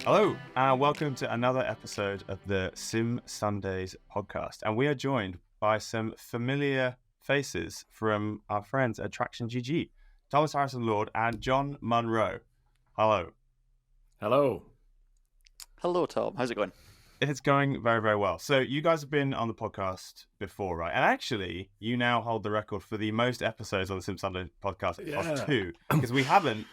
Hello, and welcome to another episode of the Sim Sundays podcast. And we are joined by some familiar faces from our friends at Traction GG, Thomas Harrison Lord and John Munro. Hello. Hello. Hello, Tom. How's it going? It's going very, very well. So you guys have been on the podcast before, right? And actually, you now hold the record for the most episodes on the Sim Sundays podcast of 2, because we haven't,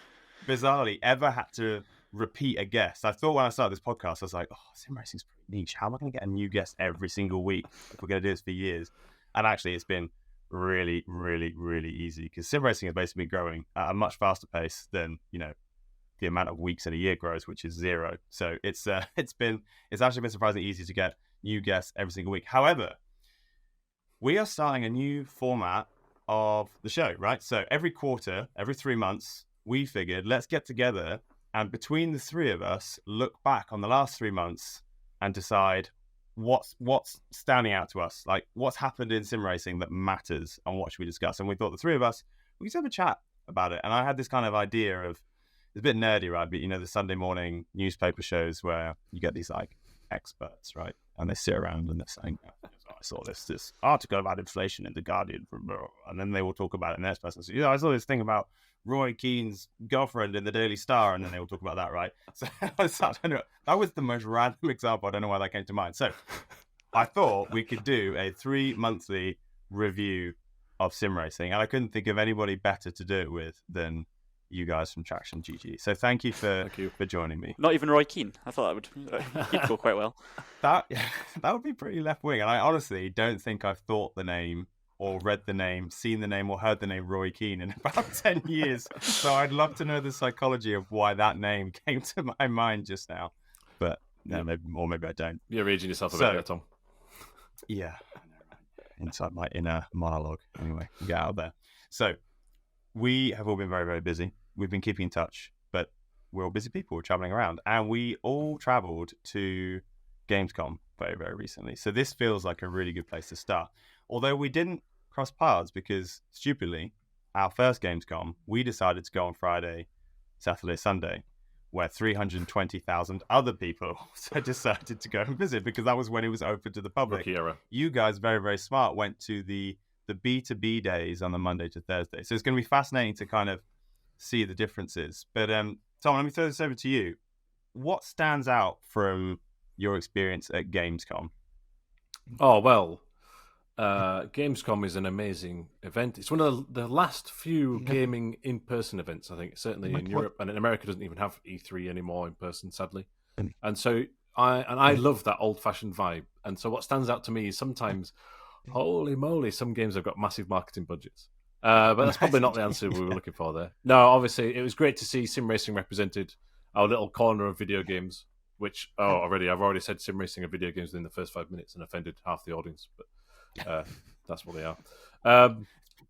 bizarrely, ever had to repeat a guest. I thought when I started this podcast, I was like, sim racing's pretty niche. How am I going to get a new guest every single week if we're going to do this for years? And actually, it's been really, really, really easy because sim racing has basically been growing at a much faster pace than, the amount of weeks in a year grows, which is 0. So it's actually been surprisingly easy to get new guests every single week. However, we are starting a new format of the show, right? So every quarter, every 3 months, we figured let's get together and between the three of us, look back on the last 3 months and decide what's standing out to us, like what's happened in sim racing that matters and what should we discuss. And we thought the three of us, we could have a chat about it. And I had this kind of idea of, it's a bit nerdy, right? But the Sunday morning newspaper shows where you get these like experts, right? And they sit around and they're saying, I saw this article about inflation in The Guardian, and then they will talk about it in the next person. So, I saw this thing about Roy Keane's girlfriend in the Daily Star, and then they will talk about that, right? So that was the most random example. I don't know why that came to mind. So I thought we could do a 3-monthly review of sim racing, and I couldn't think of anybody better to do it with than you guys from Traction GG. So thank you for joining me. Not even Roy Keane. I thought that would go quite well. That would be pretty left wing, and I honestly don't think I've thought the name or read the name, seen the name, or heard the name Roy Keane in about 10 years. So I'd love to know the psychology of why that name came to my mind just now. But no, maybe I don't. You're raging yourself a bit there, Tom. Yeah, inside my inner monologue. Anyway, get out of there. So we have all been very, very busy. We've been keeping in touch, but we're all busy people. We're traveling around, and we all traveled to Gamescom very, very recently. So this feels like a really good place to start. Although we didn't cross paths because, stupidly, our first Gamescom, we decided to go on Friday, Saturday, Sunday, where 320,000 other people also decided to go and visit because that was when it was open to the public. Rookie era. You guys, very, very smart, went to the B2B days on the Monday to Thursday. So it's going to be fascinating to kind of see the differences. But Tom, let me throw this over to you. What stands out from your experience at Gamescom? Oh, well, Gamescom is an amazing event. It's one of the last few gaming in-person events, I think, certainly in Europe. And in America doesn't even have E3 anymore in person, sadly. And so I love that old-fashioned vibe. And so what stands out to me is sometimes, holy moly, some games have got massive marketing budgets. But that's probably not the answer we were looking for there. No, obviously, it was great to see sim racing represented, our little corner of video games, which, I've already said sim racing and video games within the first 5 minutes and offended half the audience, but that's what they are.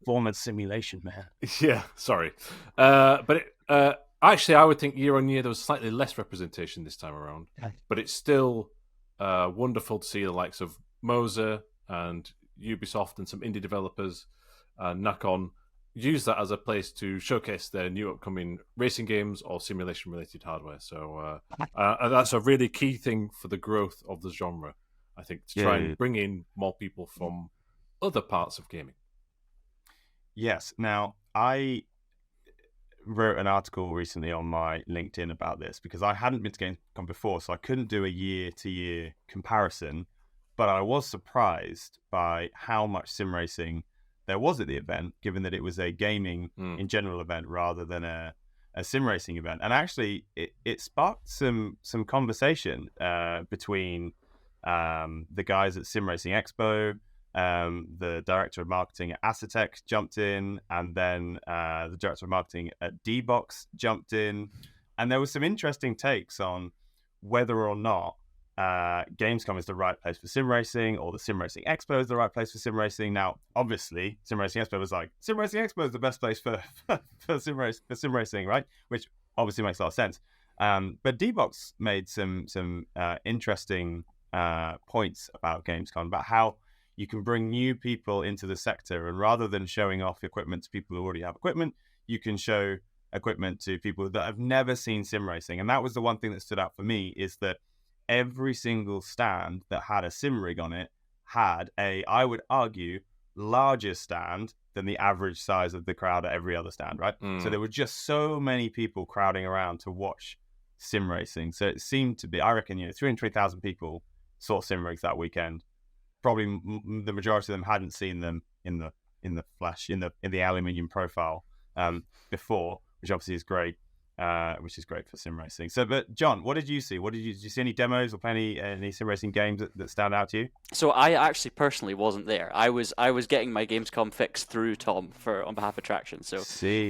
Performance simulation, man. Yeah, sorry. But actually, I would think year on year there was slightly less representation this time around, but it's still wonderful to see the likes of Moser and Ubisoft and some indie developers, Nakon, use that as a place to showcase their new upcoming racing games or simulation-related hardware. So that's a really key thing for the growth of the genre, I think, to try and bring in more people from other parts of gaming. Yes. Now, I wrote an article recently on my LinkedIn about this because I hadn't been to Gamescom before, so I couldn't do a year-to-year comparison, but I was surprised by how much sim racing there was at the event, given that it was a gaming in general event rather than a sim racing event. And actually, it sparked some conversation between the guys at Sim Racing Expo, the director of marketing at Acetec jumped in, and then the director of marketing at D-Box jumped in. And there was some interesting takes on whether or not Gamescom is the right place for sim racing, or the Sim Racing Expo is the right place for sim racing. Now, obviously, Sim Racing Expo was like, Sim Racing Expo is the best place for sim racing, right? Which obviously makes a lot of sense. But D-Box made some interesting points about Gamescom, about how you can bring new people into the sector, and rather than showing off equipment to people who already have equipment, you can show equipment to people that have never seen sim racing. And that was the one thing that stood out for me, is that every single stand that had a sim rig on it had I would argue, larger stand than the average size of the crowd at every other stand, right? So there were just so many people crowding around to watch sim racing. So it seemed to be, I reckon, 320,000 people saw sim rigs that weekend. Probably the majority of them hadn't seen them in the flesh, in the aluminium profile before, which obviously is great. Which is great for sim racing. So, but John, what did you see? Did you see any demos or play any sim racing games that stand out to you? So I actually personally wasn't there. I was getting my Gamescom fix through Tom on behalf of Traction. So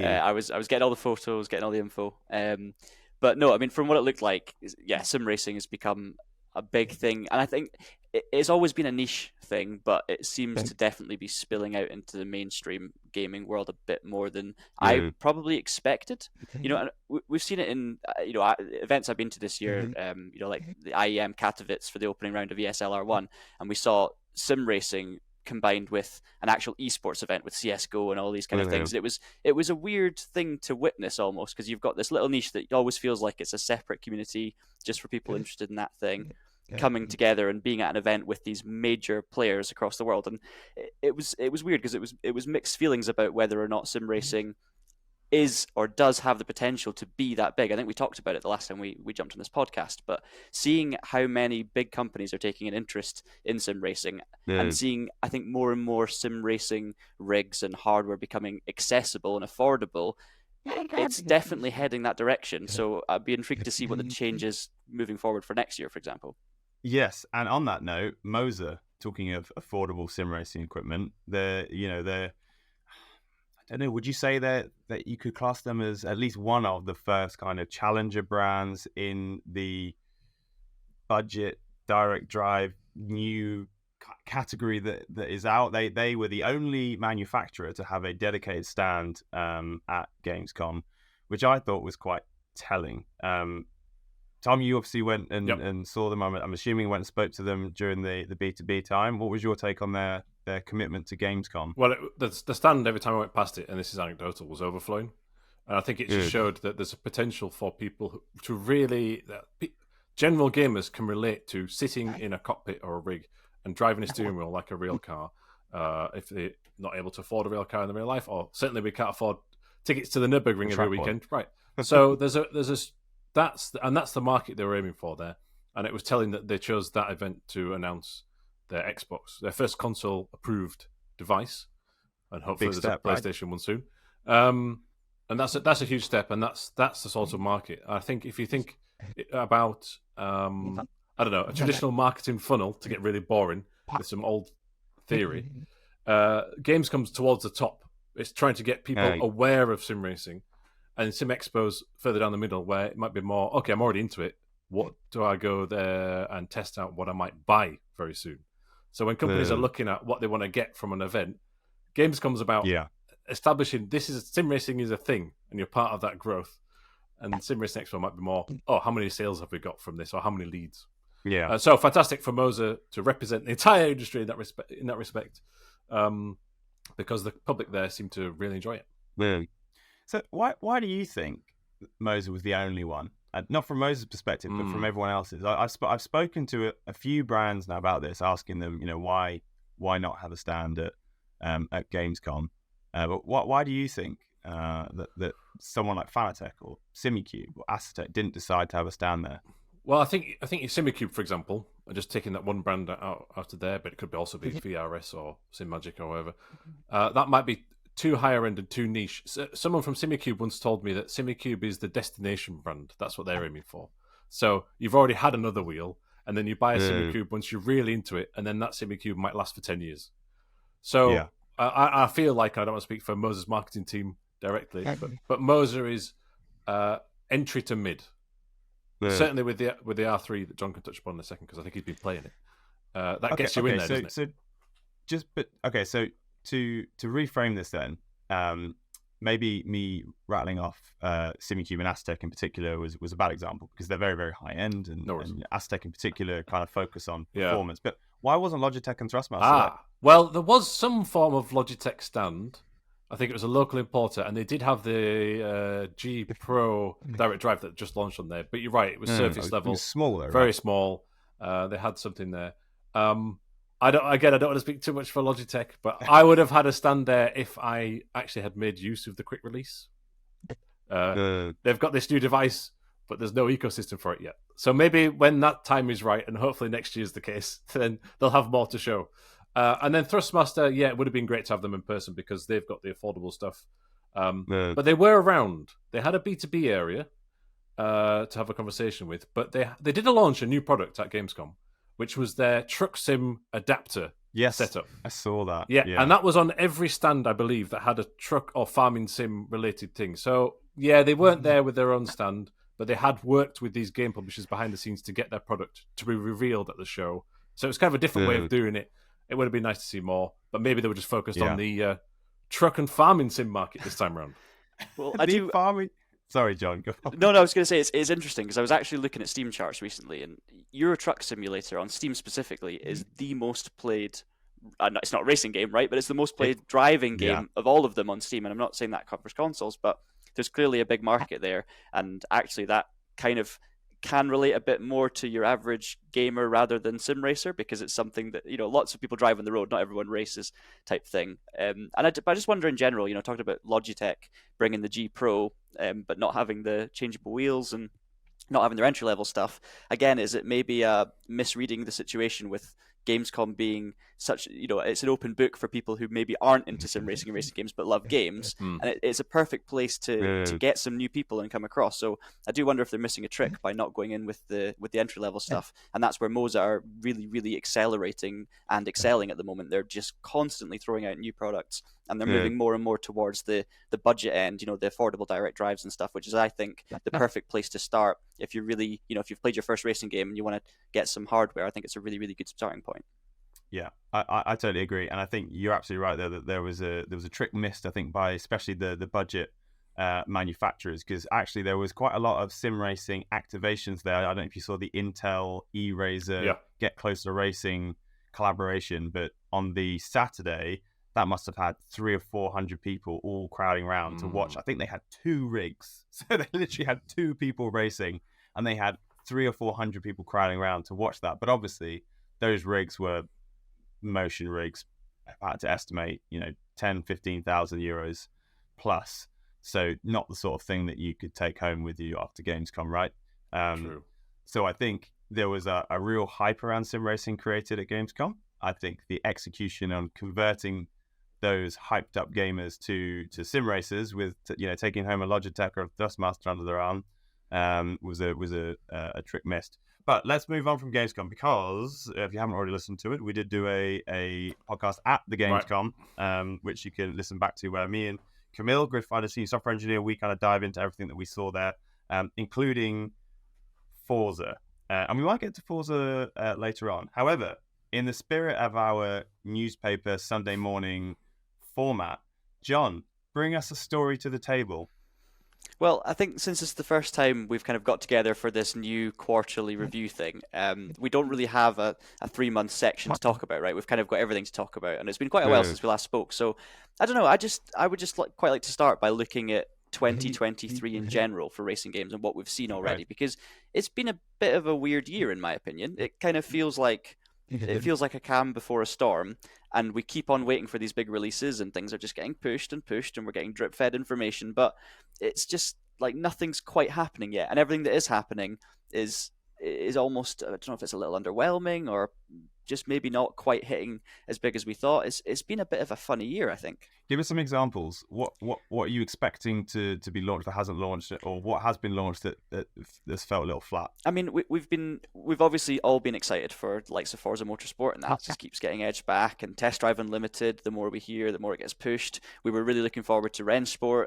I was getting all the photos, getting all the info. But no, I mean, from what it looked like, yeah, sim racing has become a big thing, and I think it's always been a niche thing, but it seems to definitely be spilling out into the mainstream gaming world a bit more than I probably expected. And we've seen it in events I've been to this year. Like the IEM Katowice for the opening round of ESLR1, and we saw sim racing combined with an actual esports event with CS:GO and all these kind of things. It was a weird thing to witness almost, because you've got this little niche that always feels like it's a separate community just for people interested in that thing, coming together and being at an event with these major players across the world. And it was weird, because it was mixed feelings about whether or not sim racing is or does have the potential to be that big. I think we talked about it the last time we jumped on this podcast, but seeing how many big companies are taking an interest in sim racing and seeing, I think, more and more sim racing rigs and hardware becoming accessible and affordable, it's definitely heading that direction. So I'd be intrigued to see what the changes moving forward for next year, for example. Yes, and on that note, Moser, talking of affordable sim racing equipment, I don't know, would you say that you could class them as at least one of the first kind of challenger brands in the budget direct drive new category that is out? They were the only manufacturer to have a dedicated stand at Gamescom, which I thought was quite telling. Tom, you obviously went and saw them. I'm assuming you went and spoke to them during the B2B time. What was your take on their commitment to Gamescom? Well, the stand, every time I went past it, and this is anecdotal, was overflowing. And I think it just showed that there's a potential for people to really... general gamers can relate to sitting in a cockpit or a rig and driving a steering wheel like a real car, if they're not able to afford a real car in the real life, or certainly we can't afford tickets to the Nürburgring every weekend. Right. So that's the market they were aiming for there. And it was telling that they chose that event to announce their Xbox, their first console approved device, and hopefully there's a PlayStation one soon. And that's a huge step, and that's the sort of market. I think if you think about I don't know, a traditional marketing funnel, to get really boring with some old theory, games comes towards the top. It's trying to get people aware of sim racing, and sim expos further down the middle, where it might be more, okay, I'm already into it. What do I go there and test out what I might buy very soon? So when companies are looking at what they want to get from an event, Gamescom's about establishing sim racing is a thing, and you're part of that growth. And Sim Racing Expo might be more, how many sales have we got from this, or how many leads? Yeah. So fantastic for Moser to represent the entire industry in that respect, because the public there seem to really enjoy it. Really. So why do you think Moser was the only one? Not from Moser's perspective, but from everyone else's. I've spoken to a few brands now about this, asking them, why not have a stand at Gamescom? But why do you think that someone like Fanatec or Simicube or Acetec didn't decide to have a stand there? Well, I think Simicube, for example, are just taking that one brand out of there, but it could also be VRS or SimMagic or whatever. That might be too higher end and too niche. Someone from Simicube once told me that Simicube is the destination brand. That's what they're aiming for. So you've already had another wheel, and then you buy a Simicube once you're really into it, and then that Simicube might last for 10 years. So I feel like, I don't want to speak for Moser's marketing team directly, but Moser is entry to mid. Certainly with the R3 that John can touch upon in a second, because I think he's been playing it. That gets you in there, doesn't it? So to reframe this then, maybe me rattling off Simicube and Acetec in particular was a bad example, because they're very, very high end, and Acetec in particular kind of focus on performance. But why wasn't Logitech and Thrustmaster there? Well, there was some form of Logitech stand. I think it was a local importer, and they did have the G Pro direct drive that just launched on there. But you're right, it was surface level. It was smaller, very right? small. They had something there. I don't want to speak too much for Logitech, but I would have had a stand there if I actually had made use of the quick release. They've got this new device, but there's no ecosystem for it yet. So maybe when that time is right, and hopefully next year is the case, then they'll have more to show. And then Thrustmaster, it would have been great to have them in person because they've got the affordable stuff. But they were around. They had a B2B area to have a conversation with, but they did launch a new product at Gamescom, which was their truck sim adapter setup. I saw that. Yeah, and that was on every stand, I believe, that had a truck or farming sim related thing. So, they weren't there with their own stand, but they had worked with these game publishers behind the scenes to get their product to be revealed at the show. So it was kind of a different way of doing it. It would have been nice to see more, but maybe they were just focused on the truck and farming sim market this time around. Well, I do farming. Sorry, John. Go on. No, I was going to say it's interesting because I was actually looking at Steam charts recently, and Euro Truck Simulator on Steam specifically is the most played. It's not a racing game, right? But it's the most played driving game of all of them on Steam. And I'm not saying that covers consoles, but there's clearly a big market there, and actually that kind of can relate a bit more to your average gamer rather than sim racer, because it's something that lots of people drive on the road, not everyone races, type thing. And I just wonder in general, talking about Logitech bringing the G Pro, but not having the changeable wheels and not having their entry level stuff. Again, is it maybe misreading the situation with Gamescom being such, it's an open book for people who maybe aren't into sim racing and racing games but love games, and it's a perfect place to get some new people and come across. So I do wonder if they're missing a trick by not going in with the entry level stuff, and that's where Moza are really, really accelerating and excelling at the moment. They're just constantly throwing out new products, and they're moving more and more towards the budget end, the affordable direct drives and stuff, which is, I think, the perfect place to start if you're really, if you've played your first racing game and you want to get some hardware. I think it's a really, really good starting point. Yeah, I totally agree, and I think you're absolutely right there that there was a trick missed, I think, by especially the budget manufacturers, because actually there was quite a lot of sim racing activations there. I don't know if you saw the Intel E-Razor Get Closer Racing collaboration, but on the Saturday that must have had 300 or 400 people all crowding around to watch. I think they had 2 rigs, so they literally had 2 people racing, and they had 300 or 400 people crowding around to watch that. But obviously those rigs were motion rigs. I had to estimate 10,000-15,000 euros plus, so not the sort of thing that you could take home with you after Gamescom, right? True. So I think there was a real hype around sim racing created at Gamescom. I think the execution on converting those hyped up gamers to sim racers with taking home a Logitech or a Thrustmaster under their arm was a trick missed. But let's move on from Gamescom, because if you haven't already listened to it, we did do a podcast at the Gamescom, which you can listen back to, where me and Camille, Grid Fighter Senior Software Engineer, we kind of dive into everything that we saw there, including Forza. And we might get to Forza later on. However, in the spirit of our newspaper Sunday morning format, John, bring us a story to the table. Well, I think since it's the first time we've kind of got together for this new quarterly review thing, we don't really have a 3-month section to talk about, right? We've kind of got everything to talk about, and it's been quite a while since we last spoke. So I don't know. I would just quite like to start by looking at 2023 in general for racing games and what we've seen already, because it's been a bit of a weird year in my opinion. It kind of feels like a calm before a storm, and we keep on waiting for these big releases, and things are just getting pushed, and we're getting drip fed information, but it's just like nothing's quite happening yet, and everything that is happening is almost, I don't know if it's a little underwhelming or just maybe not quite hitting as big as we thought. It's been a bit of a funny year, I think. Give us some examples. What are you expecting to be launched that hasn't launched, or what has been launched that's felt a little flat? I mean, we've obviously all been excited for the likes of Forza Motorsport, and that just keeps getting edged back. And Test Drive Unlimited, the more we hear, the more it gets pushed. We were really looking forward to Rennsport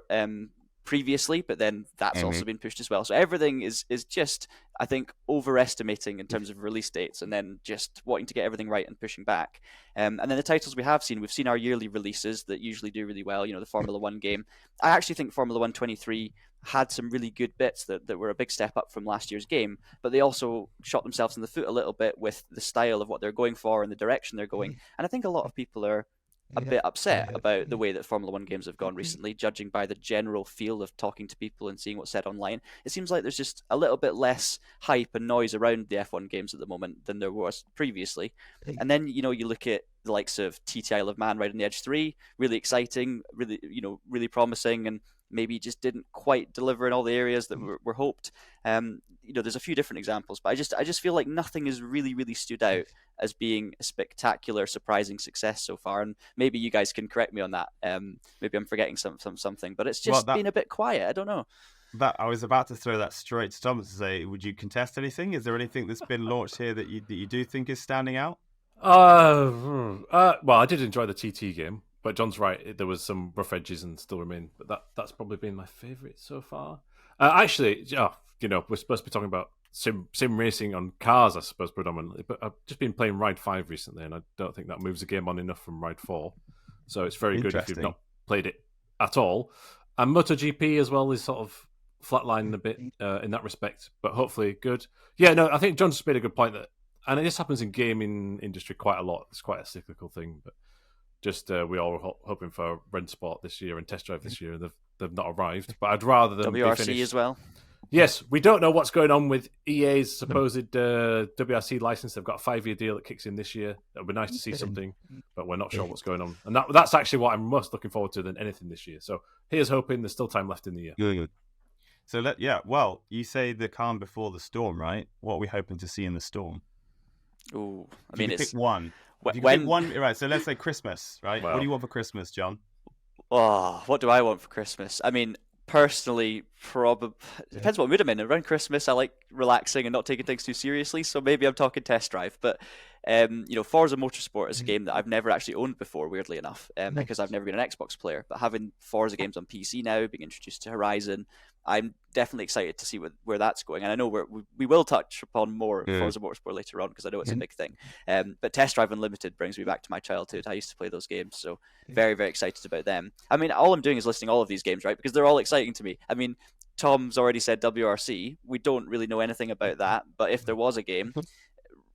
previously, but then that's also been pushed as well. So everything is just, I think, overestimating in terms of release dates, and then just wanting to get everything right and pushing back. And then the titles we've seen our yearly releases that usually do really well. The Formula 1 game. I actually think Formula 1 23 had some really good bits that were a big step up from last year's game, but they also shot themselves in the foot a little bit with the style of what they're going for and the direction they're going. And I think a lot of people are a bit upset about the way that Formula One games have gone recently, judging by the general feel of talking to people and seeing what's said online. It seems like there's just a little bit less hype and noise around the F1 games at the moment than there was previously. And then, you look at the likes of TTI Le Mans Right on the Edge 3, really exciting, really, really promising, and maybe just didn't quite deliver in all the areas that were hoped. There's a few different examples, but I just feel like nothing has really, really stood out as being a spectacular, surprising success so far. And maybe you guys can correct me on that. Maybe I'm forgetting something, but it's just been a bit quiet. I don't know. That I was about to throw that straight to Thomas to say, would you contest anything? Is there anything that's been launched here that you do think is standing out? Well, I did enjoy the TT game, but John's right. There was some rough edges and still remain. But that's probably been my favourite so far. Actually, we're supposed to be talking about sim racing on cars, I suppose, predominantly. But I've just been playing Ride 5 recently, and I don't think that moves the game on enough from Ride 4. So it's very good if you've not played it at all. And MotoGP as well is sort of flatlining a bit in that respect, but hopefully good. Yeah, no, I think John's just made a good point that, and this happens in gaming industry quite a lot. It's quite a cyclical thing, but just we all were hoping for Rent Sport this year and Test Drive this year, and they've not arrived. But I'd rather them WRC as well. Yes, we don't know what's going on with EA's supposed WRC license. They've got a 5-year deal that kicks in this year. It would be nice to see something, but we're not sure what's going on. And that's actually what I'm most looking forward to than anything this year. So here's hoping there's still time left in the year. Good. So well, you say the calm before the storm, right? What are we hoping to see in the storm? Ooh, pick one. Pick one, right? So let's say Christmas, right? Well, what do you want for Christmas, John? Oh, what do I want for Christmas? I mean, personally, probably depends what mood I'm in. Around Christmas, I like relaxing and not taking things too seriously. So maybe I'm talking Test Drive, but Forza Motorsport is a game that I've never actually owned before, weirdly enough, because I've never been an Xbox player. But having Forza games on PC now, being introduced to Horizon, I'm definitely excited to see where that's going. And I know we will touch upon more Forza Motorsport later on because I know it's a big thing. But Test Drive Unlimited brings me back to my childhood. I used to play those games, so very, very excited about them. I mean, all I'm doing is listing all of these games, right? Because they're all exciting to me. I mean, Tom's already said WRC. We don't really know anything about that, but if there was a game,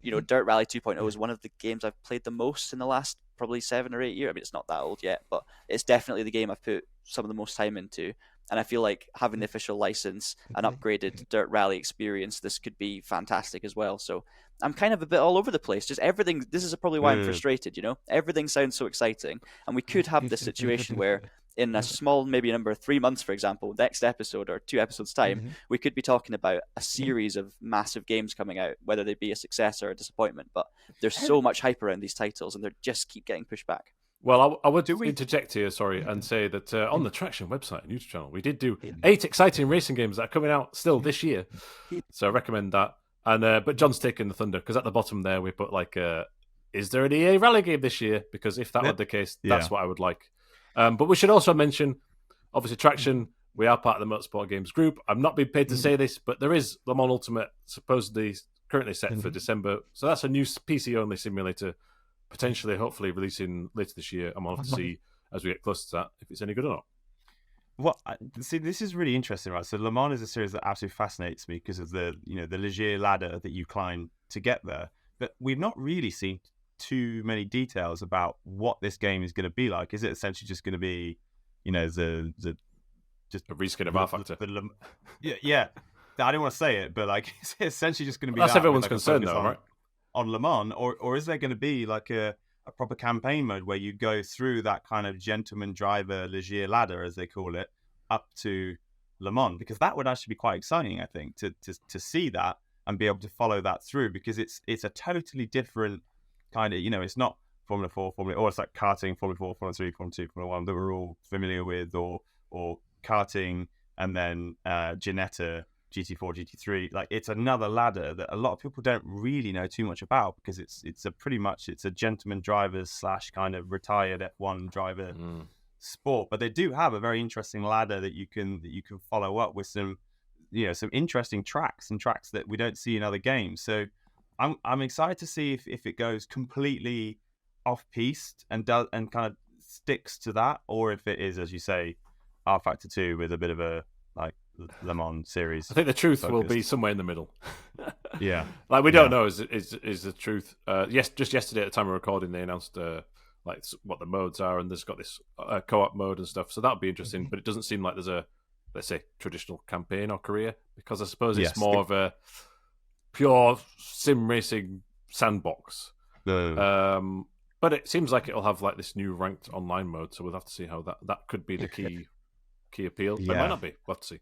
Dirt Rally 2.0 is one of the games I've played the most in the last probably 7 or 8 years. I mean, it's not that old yet, but it's definitely the game I've put some of the most time into. And I feel like having the official license, an upgraded Dirt Rally experience, this could be fantastic as well. So I'm kind of a bit all over the place. Just everything. This is probably why I'm frustrated. Everything sounds so exciting, and we could have this situation where, in a small, maybe number 3 months, for example, next episode or 2 episodes time, we could be talking about a series of massive games coming out, whether they be a success or a disappointment. But there's so much hype around these titles, and they just keep getting pushed back. Well, I would interject here, and say that on the Traction website and YouTube channel, we did do 8 exciting racing games that are coming out still this year. So I recommend that. And but John's taking the thunder, because at the bottom there we put is there an EA Rally game this year? Because if that were the case, that's what I would like. But we should also mention, obviously, Traction, we are part of the Motorsport Games group. I'm not being paid to say this, but there is Le Mans Ultimate supposedly currently set for December. So that's a new PC-only simulator, potentially, hopefully, releasing later this year. And we'll have to see, as we get closer to that, if it's any good or not. Well, see, this is really interesting, right? So Le Mans is a series that absolutely fascinates me because of the Ligier ladder that you climb to get there. But we've not really seen too many details about what this game is going to be like. Is it essentially just going to be, just a reskin of R Factor? Yeah. I didn't want to say it, but it's essentially just going to be. That's everyone's concern, though, right? On Le Mans, or is there going to be a proper campaign mode where you go through that kind of gentleman driver Ligier ladder, as they call it, up to Le Mans? Because that would actually be quite exciting, I think, to see that and be able to follow that through, because it's a totally different kind of, it's not Formula 4, or it's like karting, Formula 4, Formula 3, Formula 2, Formula 1 that we're all familiar with, or karting, and then Ginetta, GT4, GT3. It's another ladder that a lot of people don't really know too much about, because it's a gentleman drivers / kind of retired F1 driver sport. But they do have a very interesting ladder that you can follow up with some interesting tracks that we don't see in other games. So I'm excited to see if it goes completely off piste and kind of sticks to that, or if it is, as you say, R Factor 2 with a bit of a Le Mans series. I think the truth will be somewhere in the middle. Yeah, we don't know is the truth. Just yesterday at the time of recording, they announced like what the modes are, and there's got this co-op mode and stuff. So that'll be interesting. But it doesn't seem like there's a, let's say, traditional campaign or career, because I suppose it's more of a pure sim racing sandbox. But it seems like it'll have like this new ranked online mode, so we'll have to see how that could be the key appeal. But it might not be. We'll have to see.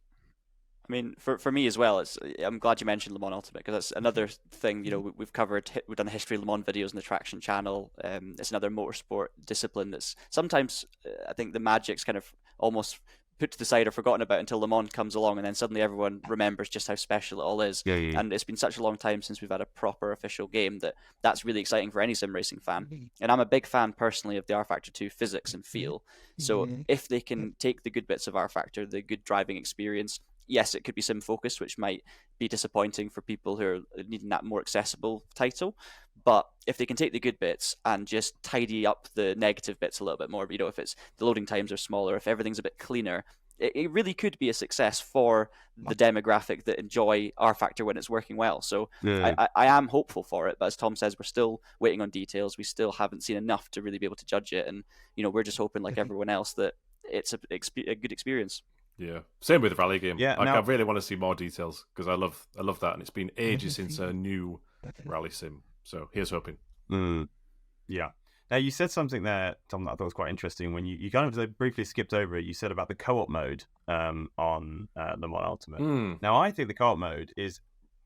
I mean, for me as well, I'm glad you mentioned Le Mans Ultimate, because that's another thing. We've done the history of Le Mans videos on the Traction channel. It's another motorsport discipline that's sometimes I think the magic's kind of almost put to the side or forgotten about until Le Mans comes along, and then suddenly everyone remembers just how special it all is. And it's been such a long time since we've had a proper official game that's really exciting for any sim racing fan. And I'm a big fan personally of the R Factor 2 physics and feel. So if they can take the good bits of R Factor, the good driving experience, yes, it could be sim focused, which might be disappointing for people who are needing that more accessible title. But if they can take the good bits and just tidy up the negative bits a little bit more, if it's the loading times are smaller, if everything's a bit cleaner, it really could be a success for the demographic that enjoy R Factor when it's working well. So I am hopeful for it, but as Tom says, we're still waiting on details. We still haven't seen enough to really be able to judge it, and we're just hoping, like everyone else, that it's a good experience. Yeah, same with the rally game. Yeah, I really want to see more details, because I love that, and it's been ages since a new rally sim. So here's hoping. Yeah. Now, you said something there, Tom, that I thought was quite interesting. When you kind of briefly skipped over it, you said about the co-op mode on Le Mans Ultimate. Now, I think the co-op mode is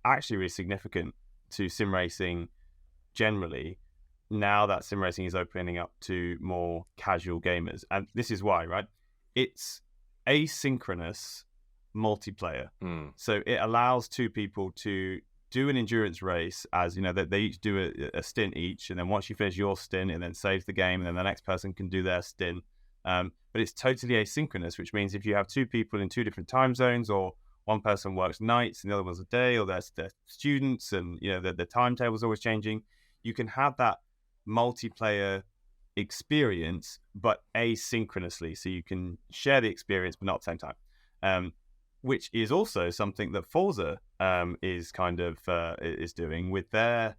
actually really significant to sim racing generally, now that sim racing is opening up to more casual gamers. And this is why, right? It's asynchronous multiplayer. So it allows two people to do an endurance race, as they each do a stint each, and then once you finish your stint, it then saves the game, and then the next person can do their stint. But it's totally asynchronous, which means if you have two people in two different time zones, or one person works nights and the other one's a day, or they're students, and the timetable's always changing, you can have that multiplayer experience, but asynchronously, so you can share the experience but not at the same time, which is also something that Forza is kind of is doing with their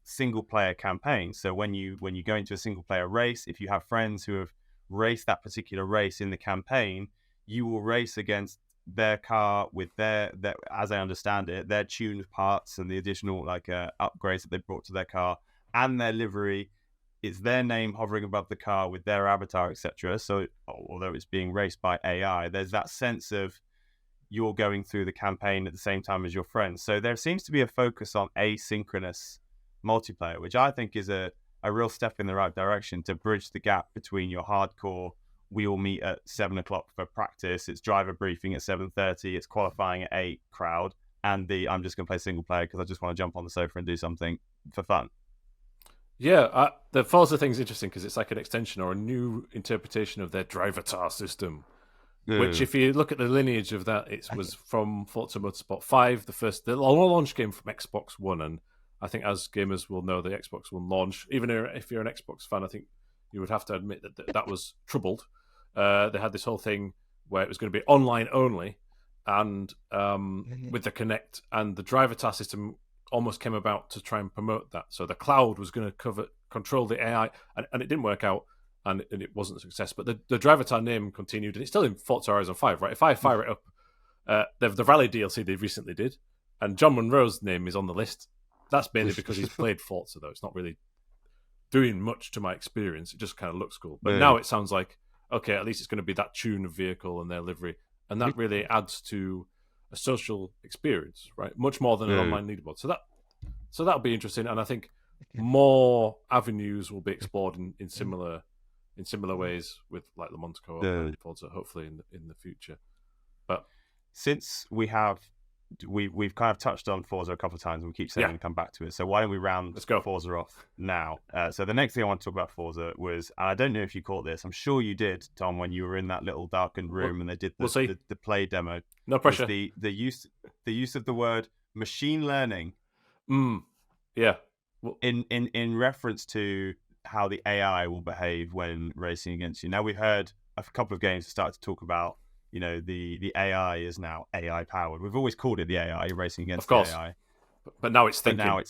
single player campaign. So when you go into a single player race, if you have friends who have raced that particular race in the campaign, you will race against their car with their as I understand it, their tuned parts and the additional upgrades that they brought to their car and their livery. It's their name hovering above the car with their avatar, etc. So although it's being raced by AI, there's that sense of you're going through the campaign at the same time as your friends. So there seems to be a focus on asynchronous multiplayer, which I think is a real step in the right direction to bridge the gap between your hardcore, we all meet at 7 o'clock for practice, it's driver briefing at 7:30, it's qualifying at 8 crowd, and I'm just going to play single player because I just want to jump on the sofa and do something for fun. Yeah, the Forza thing's interesting because it's like an extension or a new interpretation of their drivatar system, which, if you look at the lineage of that, it was from Forza Motorsport 5, the launch game from Xbox One, and I think as gamers will know, the Xbox One launch, even if you're an Xbox fan, I think you would have to admit that was troubled. They had this whole thing where it was going to be online only, and with the Kinect, and the drivatar system almost came about to try and promote that. So the cloud was going to control the AI, and it didn't work out, and it wasn't a success. But the drivatar name continued, and it's still in Forza Horizon 5, right? If I fire it up, the Rally DLC they recently did, and John Munro's name is on the list. That's mainly because he's played Forza, though. It's not really doing much to my experience. It just kind of looks cool. But now it sounds like, okay, at least it's going to be that tune of vehicle and their livery, and that really adds to a social experience, right? Much more than an online leaderboard. So that'll be interesting, and I think more avenues will be explored in similar ways with like Le Mans Co-op and Forza, hopefully in the future. But since we've kind of touched on Forza a couple of times, and we keep saying we'll come back to it. So why don't we round Forza off now? So the next thing I want to talk about Forza was, and I don't know if you caught this, I'm sure you did, Tom, when you were in that little darkened room and they did the play demo. No pressure. The use of the word machine learning. Yeah. In reference to how the AI will behave when racing against you. Now we've heard a couple of games start to talk about, the AI is now AI powered. We've always called it the AI, racing against the AI. But now it's thinking.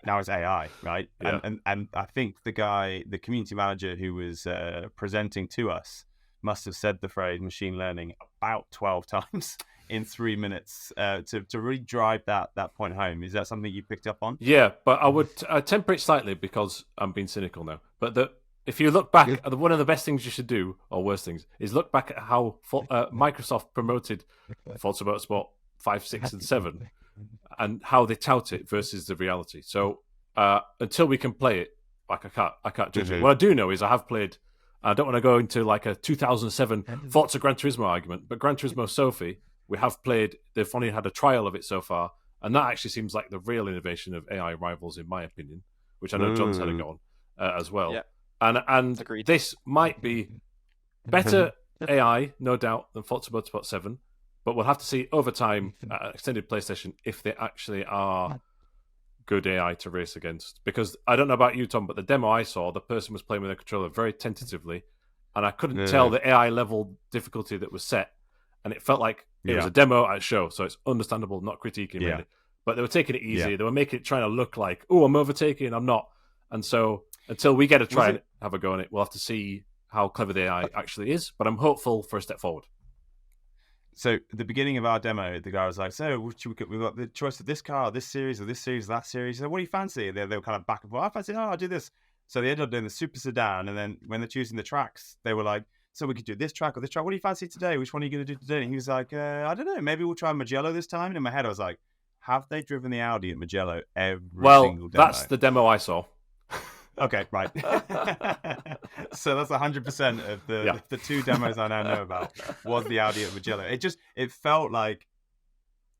now it's AI, right? Yeah. And I think the community manager who was presenting to us must have said the phrase machine learning about 12 times in 3 minutes to really drive that point home. Is that something you picked up on? Yeah, but I would temper it slightly because I'm being cynical now. But if you look back, one of the best things you should do, or worst things, is look back at how Microsoft promoted Forza Motorsport 5, 6, and 7, and how they tout it versus the reality. So until we can play it, like I can't judge it. What I do know is I have played. I don't want to go into like a 2007 Forza Gran Turismo argument, but Gran Turismo Sophie, we have played. They've only had a trial of it so far, and that actually seems like the real innovation of AI rivals, in my opinion, which I know John's had a go on as well. Yeah. And Agreed. this might be better AI, no doubt, than Forza Motorsport 7, but we'll have to see over time at extended PlayStation if they actually are good AI to race against. Because I don't know about you, Tom, but the demo I saw, the person was playing with a controller very tentatively, and I couldn't tell the AI level difficulty that was set, and it felt like it was a demo at a show, so it's understandable, not critiquing really. But they were taking it easy. They were making it trying to look like, oh, I'm overtaking, I'm not. And so until we get to try and have a go on it, we'll have to see how clever the AI actually is. But I'm hopeful for a step forward. So at the beginning of our demo, the guy was like, so we've got the choice of this car, this series, or this series, that series. So what do you fancy? They were kind of back and forth. I fancy, I'll do this. So they ended up doing the super sedan. And then when they're choosing the tracks, they were like, so we could do this track or this track. What do you fancy today? Which one are you going to do today? And he was like, I don't know. Maybe we'll try Mugello this time. And in my head, I was like, have they driven the Audi at Mugello every single demo? Well, that's the demo I saw. Okay, right. So that's 100% of the 2 demos I now know about was the Audi at Mugello. It felt like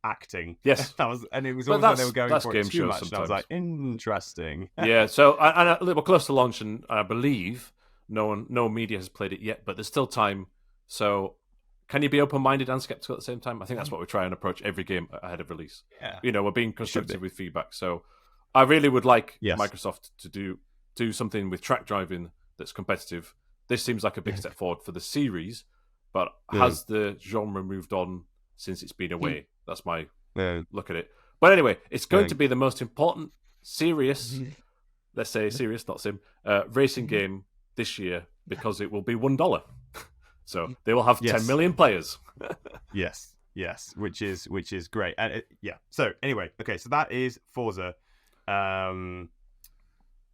acting. Yes, and it was almost like they were going for it too much. Sometimes. And I was like, interesting. Yeah. So and we're close to launch, and I believe no media has played it yet, but there's still time. So can you be open-minded and skeptical at the same time? I think that's what we try and approach every game ahead of release. Yeah. We're being constructive with feedback. So I really would like Yes. Microsoft to do something with track driving that's competitive. This seems like a big step forward for the series, but has the genre moved on since it's been away? That's my look at it. But anyway, it's going to be the most important serious, let's say serious, not sim, racing game this year because it will be $1. So they will have 10 million players. Yes, which is great. And so anyway, okay, so that is Forza.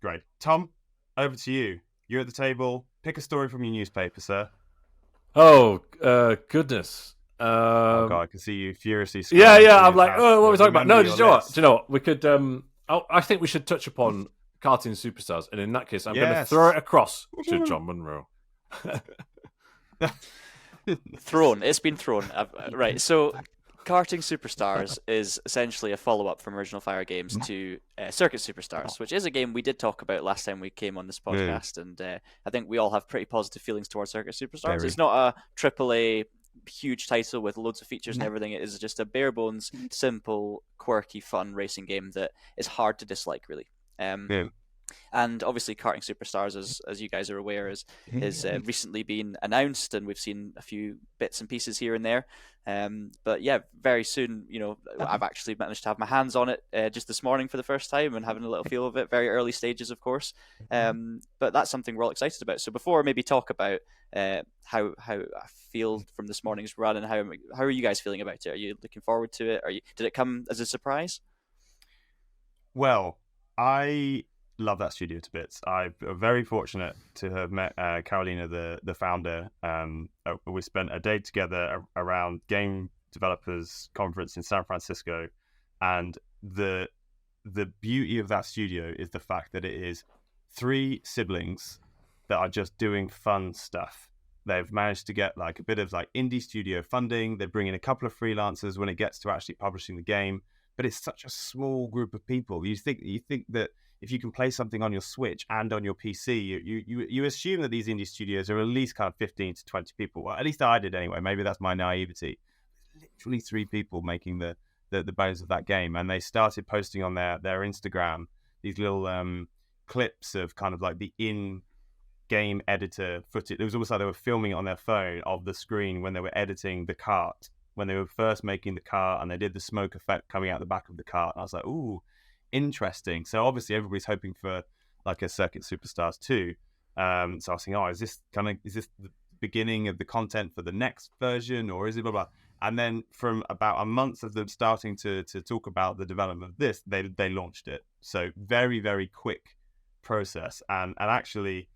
Great. Tom, over to you. You're at the table. Pick a story from your newspaper, sir. Oh, goodness. Oh, God, I can see you furiously. Yeah. I'm like, what are we talking about? No, do you know what? We could. I think we should touch upon karting superstars, and in that case, I'm going to throw it across to John Munro. Thrown. It's been thrown. Right. So, Karting Superstars is essentially a follow-up from Original Fire Games to Circuit Superstars, which is a game we did talk about last time we came on this podcast, and I think we all have pretty positive feelings towards Circuit Superstars. It's not a AAA huge title with loads of features and everything. It is just a bare-bones, simple, quirky, fun racing game that is hard to dislike, really. And obviously, Karting Superstars, as you guys are aware, is recently been announced, and we've seen a few bits and pieces here and there. But yeah, very soon, I've actually managed to have my hands on it just this morning for the first time and having a little feel of it. Very early stages, of course, but that's something we're all excited about. So before I maybe talk about how I feel from this morning's run and how are you guys feeling about it? Are you looking forward to it? Did it come as a surprise? Well, I love that studio to bits. I'm very fortunate to have met Carolina, the founder. We spent a day together around Game Developers Conference in San Francisco, and the beauty of that studio is the fact that it is 3 siblings that are just doing fun stuff. They've managed to get like a bit of like indie studio funding. They bring in a couple of freelancers when it gets to actually publishing the game, but it's such a small group of people. You think that if you can play something on your Switch and on your PC, you assume that these indie studios are at least kind of 15 to 20 people. Well, at least I did anyway. Maybe that's my naivety. Literally 3 people making the bones of that game, and they started posting on their Instagram these little clips of kind of like the in-game editor footage. It was almost like they were filming it on their phone of the screen when they were editing the cart, when they were first making the car, and they did the smoke effect coming out the back of the cart. And I was like, ooh, interesting. So obviously everybody's hoping for like a Circuit Superstars 2. So I was thinking, is this the beginning of the content for the next version, or is it blah blah? And then from about a month of them starting to talk about the development of this, they launched it. So very, very quick process. And actually,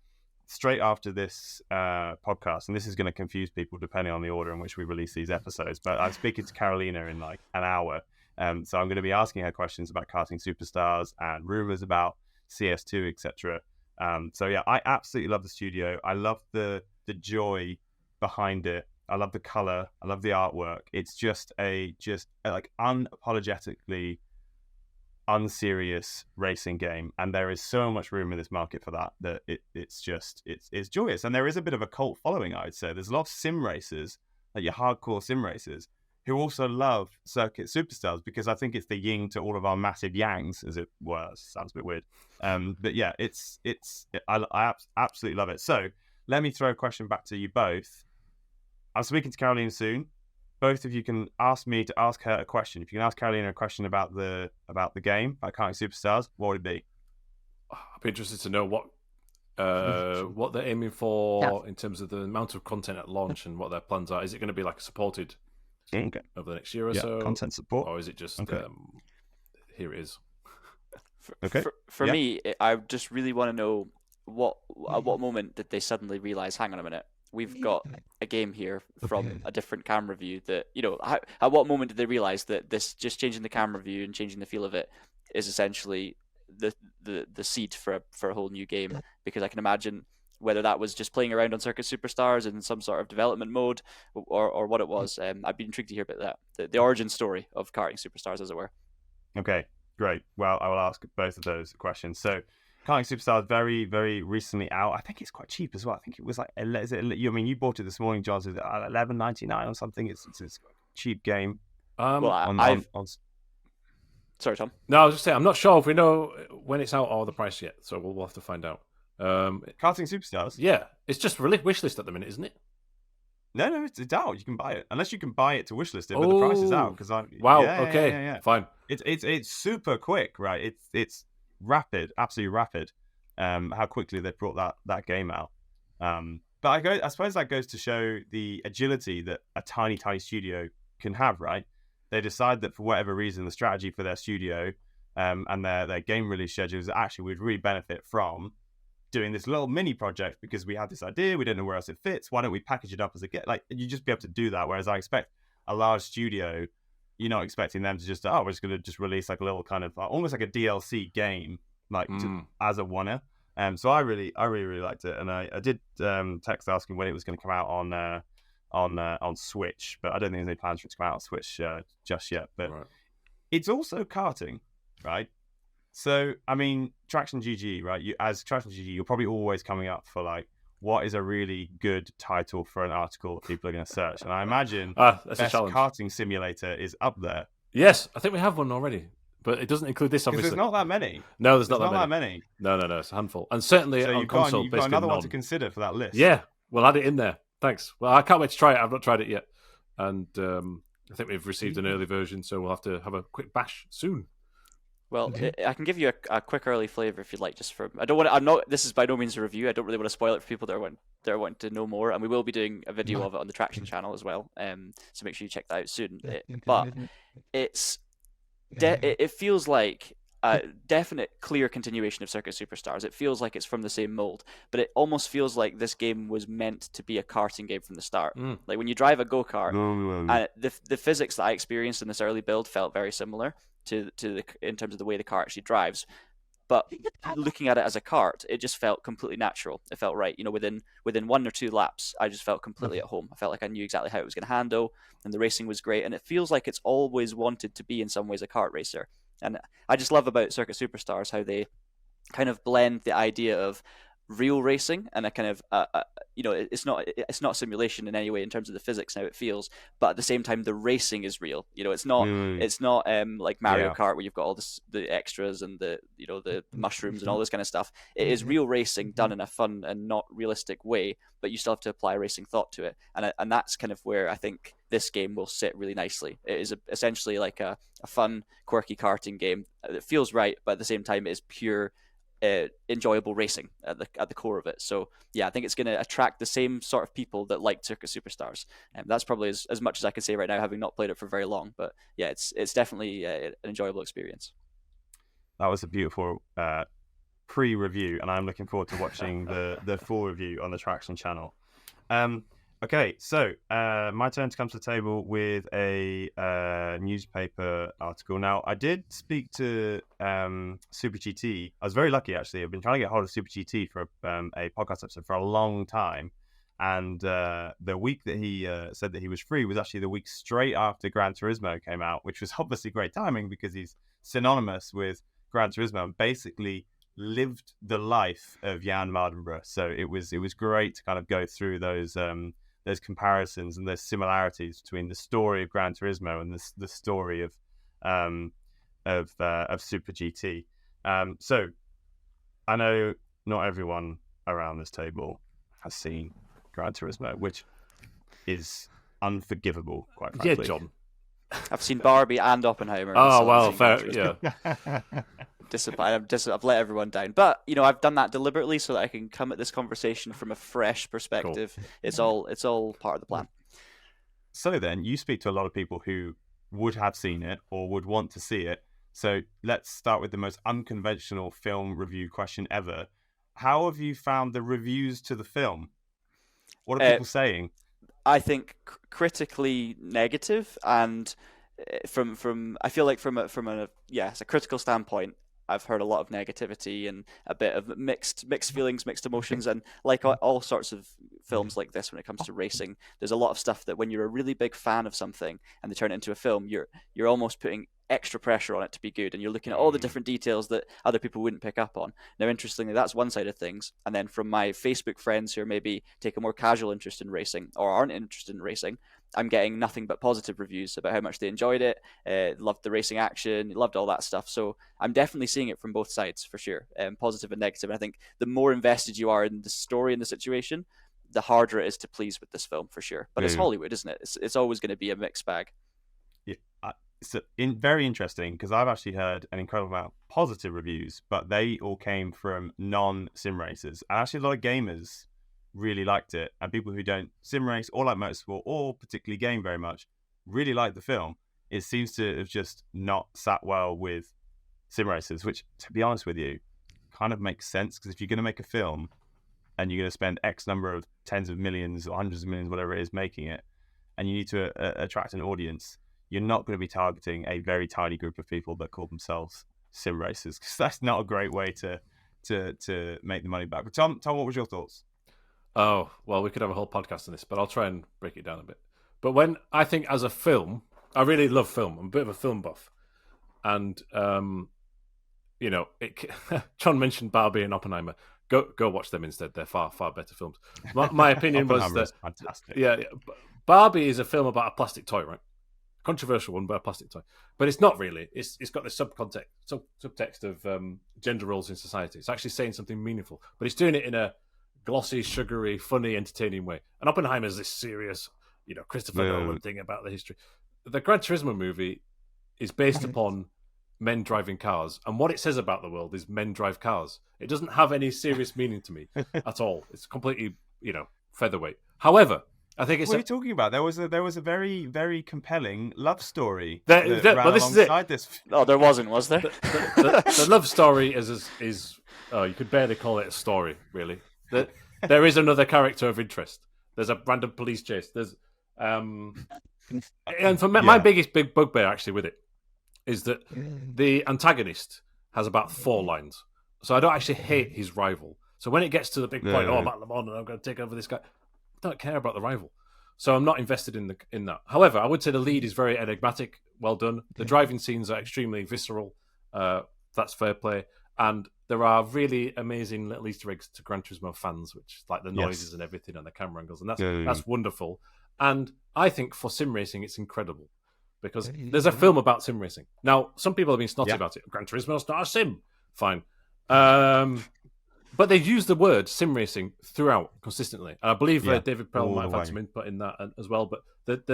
straight after this podcast, and this is going to confuse people depending on the order in which we release these episodes, but I'm speaking to Carolina in like an hour. So I'm going to be asking her questions about Karting Superstars and rumors about CS2, etc. So yeah, I absolutely love the studio. I love the joy behind it. I love the color. I love the artwork. It's just like unapologetically unserious racing game, and there is so much room in this market for that it's joyous. And there is a bit of a cult following, I would say. There's a lot of sim racers, like your hardcore sim racers, who also love Circuit Superstars, because I think it's the yin to all of our massive yangs, as it were. Sounds a bit weird, but yeah, I absolutely love it. So let me throw a question back to you both. I'm speaking to Carolina soon. Both of you can ask me to ask her a question. If you can ask Carolina a question about the game, about Karting Superstars, what would it be? I'd be interested to know what they're aiming for in terms of the amount of content at launch and what their plans are. Is it going to be like supported over the next year or so? Content support, or is it just here it is? For me, I just really want to know at what moment did they suddenly realize, hang on a minute, we've got a game here from a different camera view that, at what moment did they realize that this just changing the camera view and changing the feel of it is essentially the seed for a whole new game? Because I can imagine whether that was just playing around on Circuit Superstars in some sort of development mode or what it was. I'd be intrigued to hear about that, the origin story of Karting Superstars, as it were. Okay, great. Well, I will ask both of those questions. So Karting Superstars very, very recently out. I think it's quite cheap as well. I think it was like, you bought it this morning, John, is it $11.99 or something? It's a cheap game. Sorry, Tom. No, I was just saying, I'm not sure if we know when it's out or the price yet, so we'll have to find out. Karting Superstars? Yeah, it's just wishlist at the minute, isn't it? No, it's out. You can buy it, unless you can buy it to wishlist it, but the price is out. Fine. It's super quick, right? It's rapid, absolutely rapid. How quickly they brought that game out. But I suppose that goes to show the agility that a tiny studio can have, right? They decide that for whatever reason, the strategy for their studio and their game release schedules actually would really benefit from doing this little mini project, because we have this idea, we don't know where else it fits. Why don't we package it up as a get? Like, you just be able to do that. Whereas I expect a large studio, you're not expecting them to just we're just going to just release like a little kind of almost like a DLC game, like as a one-er. So I really liked it, and I did text asking when it was going to come out on Switch, but I don't think there's any plans for it to come out on Switch just yet. But It's also karting, right? So I mean, Traction GG, right? As Traction GG, you're probably always coming up for like, what is a really good title for an article that people are going to search? And I imagine best karting simulator is up there. Yes, I think we have one already, but it doesn't include this, obviously. There's not that many. No, there's not that many. No, it's a handful. And certainly on console, you've got another one to consider for that list. Yeah, we'll add it in there. Thanks. Well, I can't wait to try it. I've not tried it yet. And I think we've received an early version, so we'll have to have a quick bash soon. Well, I can give you a quick early flavor if you'd like. Just from this is by no means a review. I don't really want to spoil it for people that are wanting to know more, and we will be doing a video of it on the Traction channel as well. So make sure you check that out soon. But it feels like a definite, clear continuation of Circuit Superstars. It feels like it's from the same mold, but it almost feels like this game was meant to be a karting game from the start. Like when you drive a go-kart, and the physics that I experienced in this early build felt very similar to in terms of the way the car actually drives. But looking at it as a kart, it just felt completely natural. It felt right. Within 1 or 2 laps, I just felt completely at home. I felt like I knew exactly how it was going to handle, and the racing was great. And it feels like it's always wanted to be in some ways a kart racer. And I just love about Circuit Superstars how they kind of blend the idea of real racing and a kind of it's not simulation in any way in terms of the physics and how it feels, but at the same time the racing is real. It's not like Mario Kart where you've got all the extras and the mushrooms and all this kind of stuff. It is real racing done in a fun and not realistic way, but you still have to apply racing thought to it, and that's kind of where I think this game will sit really nicely. It is essentially like a fun, quirky karting game that feels right, but at the same time it is pure enjoyable racing at the core of it. So yeah, I think it's going to attract the same sort of people that like Circuit Superstars, and that's probably as much as I can say right now, having not played it for very long. But yeah, it's definitely an enjoyable experience. That was a beautiful pre-review, and I'm looking forward to watching the full review on the Traction channel. Okay, so my turn to come to the table with a newspaper article. Now, I did speak to Super GT. I was very lucky, actually. I've been trying to get hold of Super GT for a podcast episode for a long time. And the week that he said that he was free was actually the week straight after Gran Turismo came out, which was obviously great timing because he's synonymous with Gran Turismo and basically lived the life of Jan Mardenborough. So it was great to kind of go through those comparisons and those similarities between the story of Gran Turismo and the story of Super GT. So I know not everyone around this table has seen Gran Turismo, which is unforgivable, quite frankly. Yeah, John. I've seen Barbie and Oppenheimer. Oh well, fair. Yeah. I've let everyone down, but I've done that deliberately so that I can come at this conversation from a fresh perspective. Cool. It's all part of the plan. So then, you speak to a lot of people who would have seen it or would want to see it. So let's start with the most unconventional film review question ever. How have you found the reviews to the film? What are people saying? I think critically negative, and from I feel like from a critical standpoint, I've heard a lot of negativity and a bit of mixed feelings, mixed emotions, and like all sorts of films like this, when it comes to racing, there's a lot of stuff that when you're a really big fan of something and they turn it into a film, you're almost putting extra pressure on it to be good, and you're looking at all the different details that other people wouldn't pick up on. Now, interestingly, that's one side of things, and then from my Facebook friends who are maybe take a more casual interest in racing or aren't interested in racing, I'm getting nothing but positive reviews about how much they enjoyed it, loved the racing action, loved all that stuff. So I'm definitely seeing it from both sides for sure, positive and negative. And I think the more invested you are in the story and the situation, the harder it is to please with this film for sure. But it's Hollywood, isn't it? It's always going to be a mixed bag. Yeah, it's very interesting because I've actually heard an incredible amount of positive reviews, but they all came from non-sim racers. And actually a lot of gamers really liked it, and people who don't sim race or like motorsport or particularly game very much really like the film. It seems to have just not sat well with sim racers, which, to be honest with you, kind of makes sense, because if you're going to make a film and you're going to spend X number of tens of millions or hundreds of millions, whatever it is, making it, and you need to attract an audience, you're not going to be targeting a very tiny group of people that call themselves sim racers, because that's not a great way to make the money back. But Tom, what was your thoughts? Oh, well, we could have a whole podcast on this, but I'll try and break it down a bit. But when I think as a film, I really love film. I'm a bit of a film buff. And, John mentioned Barbie and Oppenheimer. Go watch them instead. They're far, far better films. My opinion was that... fantastic. Yeah, Barbie is a film about a plastic toy, right? Controversial one, but a plastic toy. But it's not really. It's got this subtext of gender roles in society. It's actually saying something meaningful. But it's doing it in a glossy, sugary, funny, entertaining way. And Oppenheimer is this serious, Christopher Nolan thing about the history. The Gran Turismo movie is based upon men driving cars, and what it says about the world is men drive cars. It doesn't have any serious meaning to me at all. It's completely, featherweight. However, I think it's... What are you talking about? There was a very, very compelling love story but this is it. This. Oh, there wasn't, was there? The love story is you could barely call it a story, really. There is another character of interest. There's a random police chase. There's and for me, my biggest big bugbear actually with it is that the antagonist has about 4 lines. So I don't actually hate his rival. So when it gets to the big point, about Le Mans and I'm going to take over this guy, I don't care about the rival. So I'm not invested in that. However, I would say the lead is very enigmatic, well done. The driving scenes are extremely visceral. That's fair play. And there are really amazing little Easter eggs to Gran Turismo fans, which is like the noises and everything and the camera angles, and that's wonderful. And I think for sim racing, it's incredible because there's a film about sim racing. Now, some people have been snotty about it. Gran Turismo's not a sim. Fine. But they use the word sim racing throughout consistently. And I believe David Pell might have had some input in that as well. But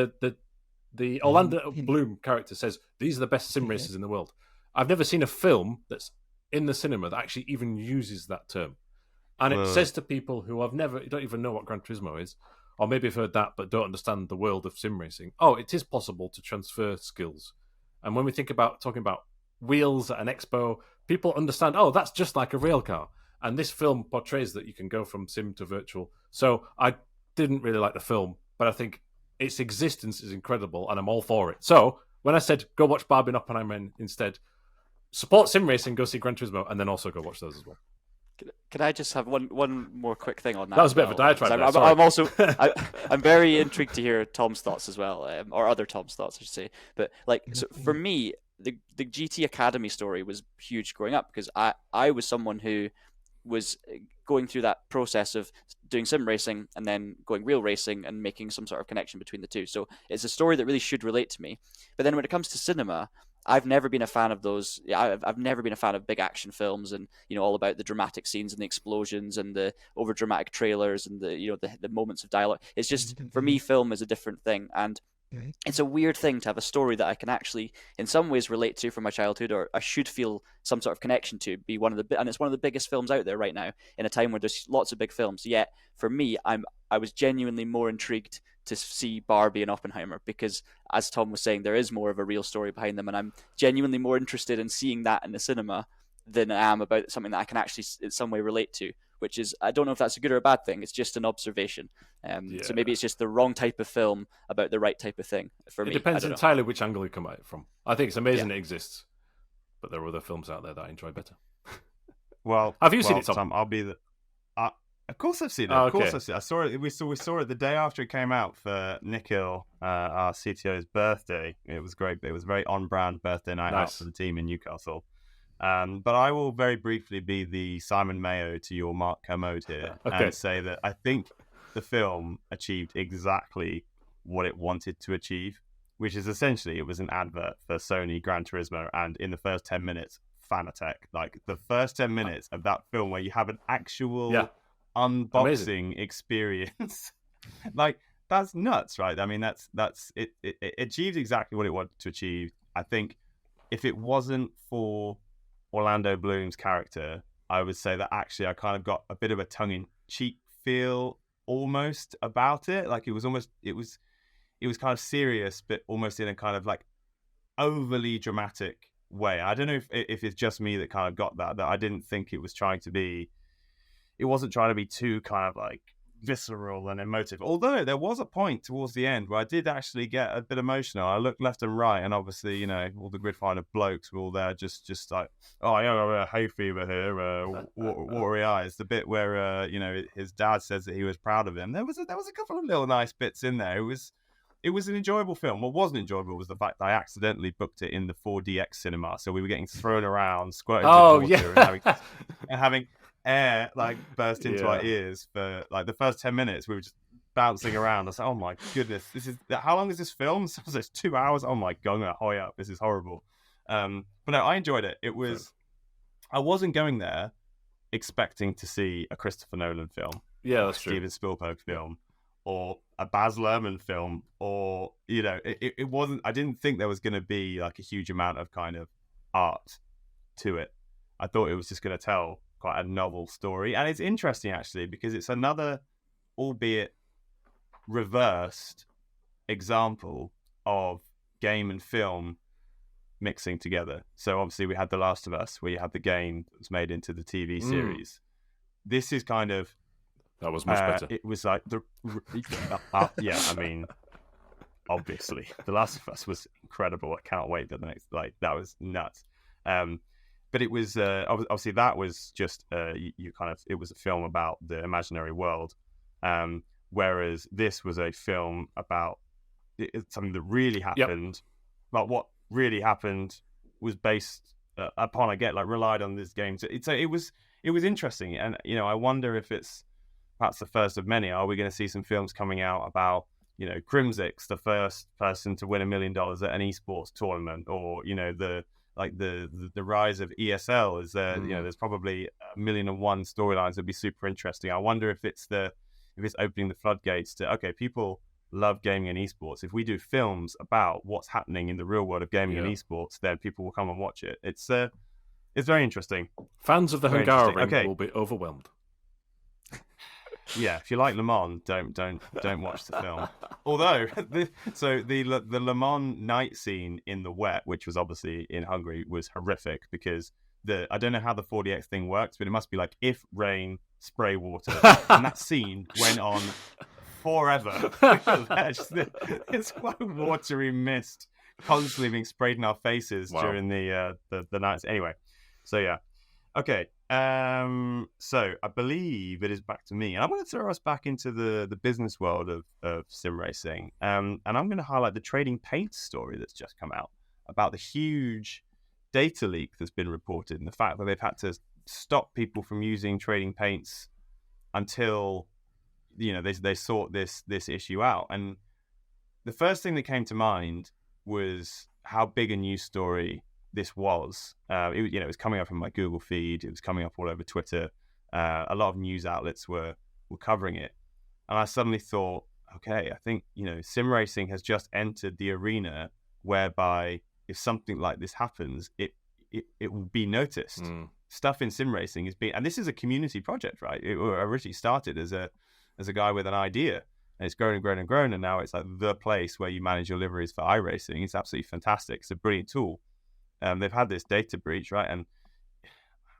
the Orlando Bloom character says, these are the best sim racers in the world. I've never seen a film that's in the cinema that actually even uses that term. And it says to people who don't even know what Gran Turismo is, or maybe have heard that but don't understand the world of sim racing. Oh, it is possible to transfer skills. And when we think about talking about wheels at an expo, people understand, oh, that's just like a rail car. And this film portrays that you can go from sim to virtual. So I didn't really like the film, but I think its existence is incredible, and I'm all for it. So when I said go watch Barbie and Oppenheimer instead, support sim racing, go see Gran Turismo, and then also go watch those as well. Can I just have one more quick thing on that? That was a bit of a diatribe. I'm very intrigued to hear Tom's thoughts as well, or other Tom's thoughts, I should say. But so for me, the GT Academy story was huge growing up because I was someone who was going through that process of doing sim racing and then going real racing and making some sort of connection between the two. So it's a story that really should relate to me. But then when it comes to cinema, I've never been a fan of those. I've never been a fan of big action films and all about the dramatic scenes and the explosions and the over dramatic trailers and the moments of dialogue. It's just, for me, film is a different thing, and it's a weird thing to have a story that I can actually, in some ways, relate to from my childhood, or I should feel some sort of connection to. And it's one of the biggest films out there right now in a time where there's lots of big films. Yet for me, I was genuinely more intrigued to see Barbie and Oppenheimer because, as Tom was saying, there is more of a real story behind them, and I'm genuinely more interested in seeing that in the cinema than I am about something that I can actually in some way relate to. Which is, I don't know if that's a good or a bad thing. It's just an observation. So maybe it's just the wrong type of film about the right type of thing for me. It depends entirely which angle you come at it from. I think it's amazing it exists, but there are other films out there that I enjoy better. Well, have you seen it, Tom? I'll be the. Of course I've seen it. Of course I've seen it. I saw it. We saw it the day after it came out for Nikhil, our CTO's birthday. It was great. It was a very on-brand birthday night out for the team in Newcastle. But I will very briefly be the Simon Mayo to your Mark Kermode here and say that I think the film achieved exactly what it wanted to achieve, which is essentially it was an advert for Sony Gran Turismo, and in the first 10 minutes, Fanatec. Like the first 10 minutes of that film where you have an actual unboxing experience. Like that's nuts, right? I mean, that's it achieved exactly what it wanted to achieve. I think if it wasn't for Orlando Bloom's character, I would say that actually I kind of got a bit of a tongue-in-cheek feel almost about it. Like it was kind of serious, but almost in a kind of like overly dramatic way. I don't know if it's just me that kind of got that I didn't think it wasn't trying to be too kind of like visceral and emotive, although there was a point towards the end where I did actually get a bit emotional. I looked left and right, and obviously all the grid-finder blokes were all there just like, oh yeah, hay fever here, watery eyes. The bit where his dad says that he was proud of him. There was a couple of little nice bits in there. It was an enjoyable film. What wasn't enjoyable was the fact that I accidentally booked it in the 4DX cinema, so we were getting thrown around, squirted with water, and having air like burst into our ears for like the first 10 minutes. We were just bouncing around. I was like, oh my goodness, how long is this film? So it's 2 hours. Oh my god, I'm gonna hoy up. This is horrible. But no, I enjoyed it. I wasn't going there expecting to see a Christopher Nolan film, that's Steven true. Spielberg film, or a Baz Luhrmann film, or it wasn't. I didn't think there was going to be like a huge amount of kind of art to it. I thought it was just going to tell quite a novel story, and it's interesting actually because it's another, albeit reversed, example of game and film mixing together. So obviously we had The Last of Us, where you had the game that was made into the TV series. This is kind of that was much better. It was like I mean, obviously The Last of Us was incredible. I can't wait for the next. Like that was nuts. But it was obviously that was just you kind of, it was a film about the imaginary world, whereas this was a film about something that really happened. But what really happened was based upon, I get like relied on this game. So it was interesting, and I wonder if it's perhaps the first of many. Are we going to see some films coming out about Crimsix, the first person to win $1 million at an esports tournament, or the rise of ESL? Is there there's probably 1,000,001 storylines that'd be super interesting. I wonder if it's opening the floodgates to, okay, people love gaming and esports. If we do films about what's happening in the real world of gaming and esports, then people will come and watch it. It's very interesting. Fans of the Hungaroring will be overwhelmed. Yeah, if you like Le Mans, don't watch the film. Although, the Le Mans night scene in the wet, which was obviously in Hungary, was horrific because I don't know how the 4DX thing works, but it must be like if rain, spray water, and that scene went on forever. It's like watery mist constantly being sprayed in our faces during the nights. Anyway, so yeah. Okay, so I believe it is back to me, and I'm going to throw us back into the business world of sim racing, and I'm going to highlight the Trading Paints story that's just come out about the huge data leak that's been reported, and the fact that they've had to stop people from using Trading Paints until they sort this issue out. And the first thing that came to mind was how big a news story this was. It was coming up in my Google feed. It was coming up all over Twitter. A lot of news outlets were covering it, and I suddenly thought, okay, I think sim racing has just entered the arena whereby if something like this happens, it will be noticed. Stuff in sim racing and this is a community project, right? It originally started as a guy with an idea, and it's grown and grown and grown, and now it's like the place where you manage your liveries for iRacing. It's absolutely fantastic. It's a brilliant tool. They've had this data breach, right? And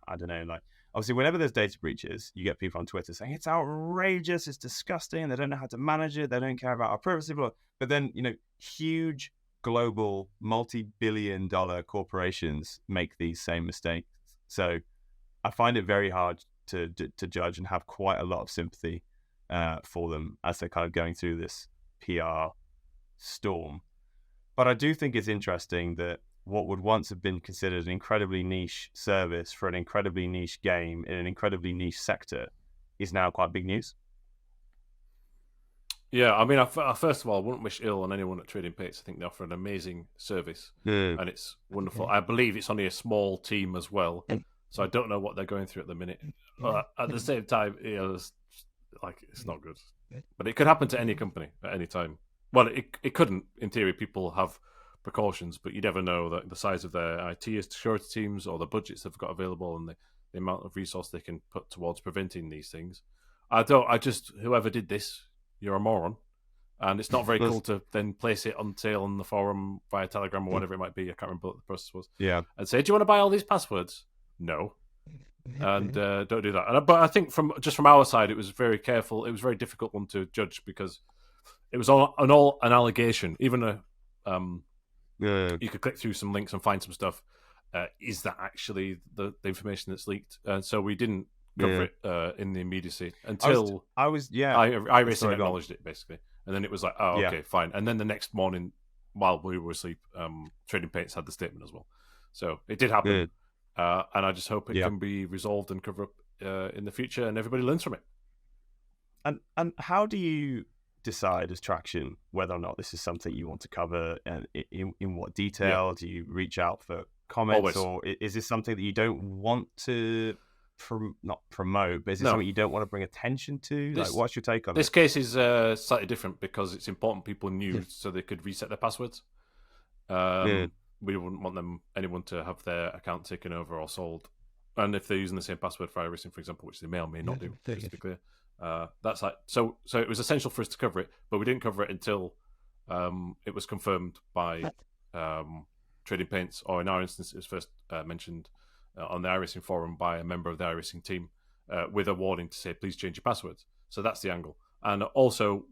I don't know, like, obviously whenever there's data breaches, you get people on Twitter saying it's outrageous, it's disgusting, they don't know how to manage it, they don't care about our privacy, blah. But then, huge global multi-billion-dollar corporations make these same mistakes. So I find it very hard to judge, and have quite a lot of sympathy for them as they're kind of going through this PR storm. But I do think it's interesting that what would once have been considered an incredibly niche service for an incredibly niche game in an incredibly niche sector is now quite big news. Yeah, I mean, first of all, I wouldn't wish ill on anyone at Trading Paints. I think they offer an amazing service, and it's wonderful. Okay. I believe it's only a small team as well, so I don't know what they're going through at the minute. But at the same time, it's not good. But it could happen to any company at any time. Well, it couldn't. In theory, people have precautions, but you never know that the size of their IT security teams or the budgets they've got available and the amount of resource they can put towards preventing these things. Whoever did this, you're a moron, and it's not very cool to then place it on sale on the forum via Telegram or whatever it might be. I can't remember what the process was. Yeah, and say, do you want to buy all these passwords? No, and don't do that. But I think from our side, it was very careful. It was a very difficult one to judge because it was an allegation, even you could click through some links and find some stuff. Is that actually the information that's leaked? And so we didn't cover it in the immediacy until iRacing acknowledged it, basically. And then it was like, okay, fine. And then the next morning, while we were asleep, Trading Paints had the statement as well. So it did happen. And I just hope it can be resolved and covered up in the future and everybody learns from it. And how do you decide as Traction whether or not this is something you want to cover, and in what detail? Do you reach out for comments? Always. Or is this something that you don't want to not promote, but is it something you don't want to bring attention to? What's your take on this? This case is slightly different because it's important people knew so they could reset their passwords. We wouldn't want anyone to have their account taken over or sold, and if they're using the same password for iRacing, for example, which they may or may not do, just to be clear. That's like so it was essential for us to cover it, but we didn't cover it until it was confirmed by Trading Paints, or in our instance it was first mentioned on the iRacing forum by a member of the iRacing team with a warning to say please change your passwords. So that's the angle. And also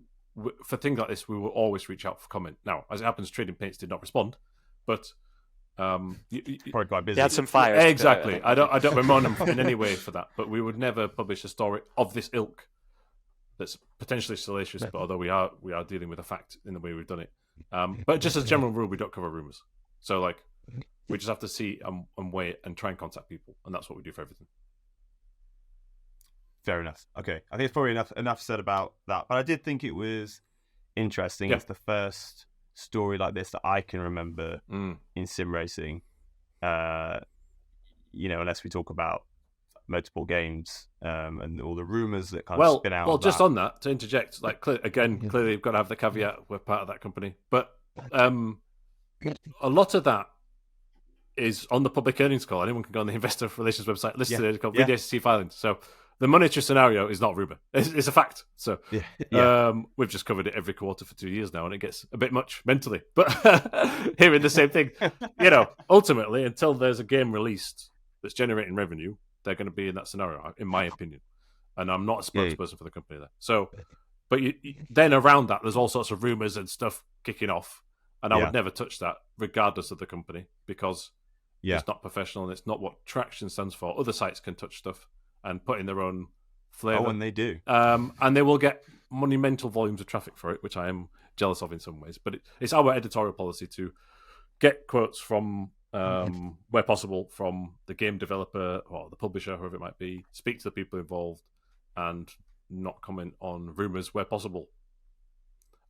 for things like this we will always reach out for comment. Now as it happens, Trading Paints did not respond, but probably quite busy. They had some fires. Exactly. I don't bemoan them in any way for that, but we would never publish a story of this ilk that's potentially salacious. But although we are dealing with a fact in the way we've done it, but just as a general rule, we don't cover rumors. So We just have to see and wait and try and contact people, and that's what we do for everything. Fair enough. Okay, I think it's probably enough said about that. But I did think it was interesting. Yeah. It's the first story like this that I can remember in sim racing. Unless we talk about multiple games and all the rumors that kind of spin out. Well, of just that. on that, to interject, like clearly you've got to have the caveat we're part of that company, but a lot of that is on the public earnings call. Anyone can go on the investor relations website, listen to it, called VDSC filings. So the monetary scenario is not rumor; it's a fact. So we've just covered it every quarter for 2 years now, and it gets a bit much mentally. But hearing the same thing, ultimately, until there's a game released that's generating revenue, they're going to be in that scenario, in my opinion. And I'm not a spokesperson for the company there. So, but then around that, there's all sorts of rumors and stuff kicking off, and I would never touch that, regardless of the company, because it's not professional and it's not what Traction stands for. Other sites can touch stuff and put in their own flavor. Oh, and they do. And they will get monumental volumes of traffic for it, which I am jealous of in some ways. But it's our editorial policy to get quotes from, where possible, from the game developer or the publisher, whoever it might be, speak to the people involved, and not comment on rumors where possible.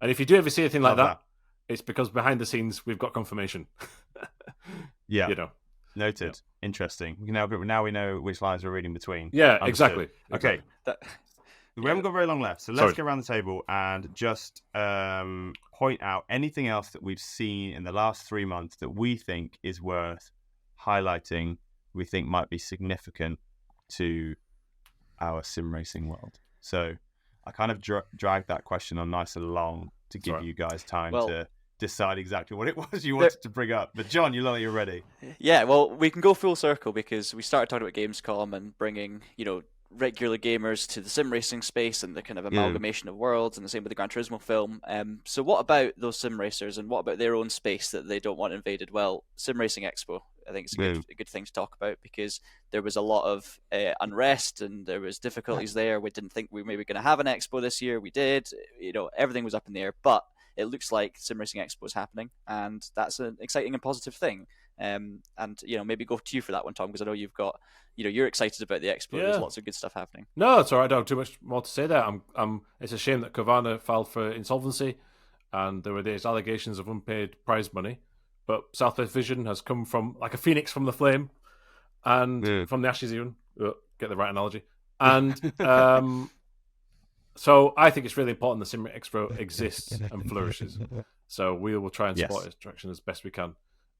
And if you do ever see anything like that, it's because behind the scenes we've got confirmation. Noted. Yeah. Interesting. Now we know which lines we're reading between. Yeah, exactly. Okay. We haven't got very long left, so let's go around the table and just point out anything else that we've seen in the last 3 months that we think is worth highlighting, we think might be significant to our sim racing world. So I kind of dragged that question on nice and long to give you guys time to decide exactly what it was you wanted to bring up. But John, you look like you're ready. Yeah, well, we can go full circle because we started talking about Gamescom and bringing, regular gamers to the sim racing space and the kind of amalgamation of worlds, and the same with the Gran Turismo film. So what about those sim racers, and what about their own space that they don't want invaded? Well, Sim Racing Expo, I think it's a good thing to talk about, because there was a lot of unrest and there was difficulties there. We didn't think we were maybe going to have an expo this year. We did. Everything was up in the air, but it looks like Sim Racing Expo is happening, and that's an exciting and positive thing. And maybe go to you for that one, Tom, because I know you've got, you're excited about the expo. There's lots of good stuff happening. No, it's all right. I don't have too much more to say there. It's a shame that Cavana filed for insolvency, and there were these allegations of unpaid prize money. But Southwest Vision has come from like a phoenix from the flame, and from the ashes even. Get the right analogy. And so I think it's really important the Sim Expo exists and flourishes. So we will try and support its traction as best we can.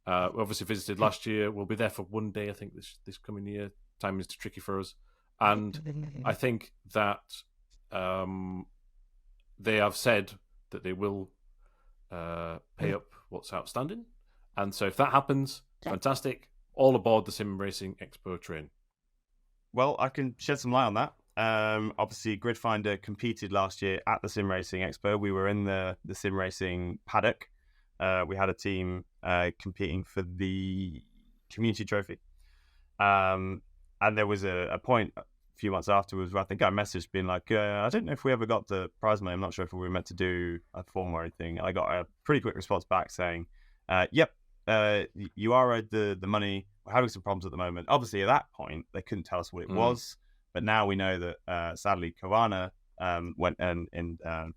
We obviously visited last year. We'll be there for one day, I think, this coming year. Time is too tricky for us. And I think that they have said that they will pay up what's outstanding. And so if that happens, fantastic. All aboard the Sim Racing Expo train. Well, I can shed some light on that. Obviously, Gridfinder competed last year at the Sim Racing Expo. We were in the Sim Racing paddock. We had a team competing for the community trophy. And there was a point a few months afterwards where I think I messaged being like, I don't know if we ever got the prize money. I'm not sure if we were meant to do a form or anything. I got a pretty quick response back saying, yep, you are owed the money. We're having some problems at the moment. Obviously, at that point, they couldn't tell us what it was. But now we know that, sadly, Cavana went and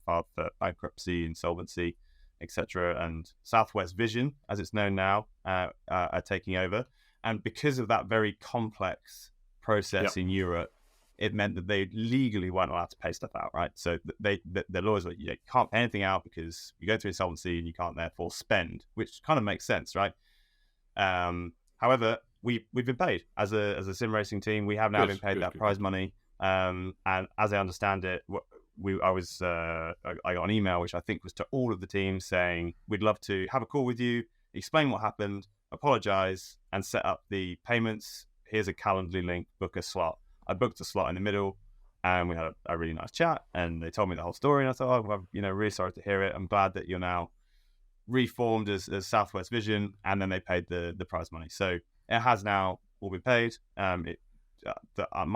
filed for bankruptcy, insolvency, etc. And Southwest Vision, as it's known now, are taking over. And because of that very complex process in Europe, it meant that they legally weren't allowed to pay stuff out, right? So the laws were, you can't pay anything out because you go through insolvency and you can't therefore spend, which kind of makes sense, right? However, we've been paid as a sim racing team. We have now been paid that prize money. And as I understand it, I got an email which I think was to all of the teams saying we'd love to have a call with you, explain what happened, apologize, and set up the payments. Here's a Calendly link, book a slot. I booked a slot in the middle, and we had a really nice chat. And they told me the whole story, and I thought, I'm really sorry to hear it. I'm glad that you're now reformed as Southwest Vision, and then they paid the prize money. So it has now all been paid. My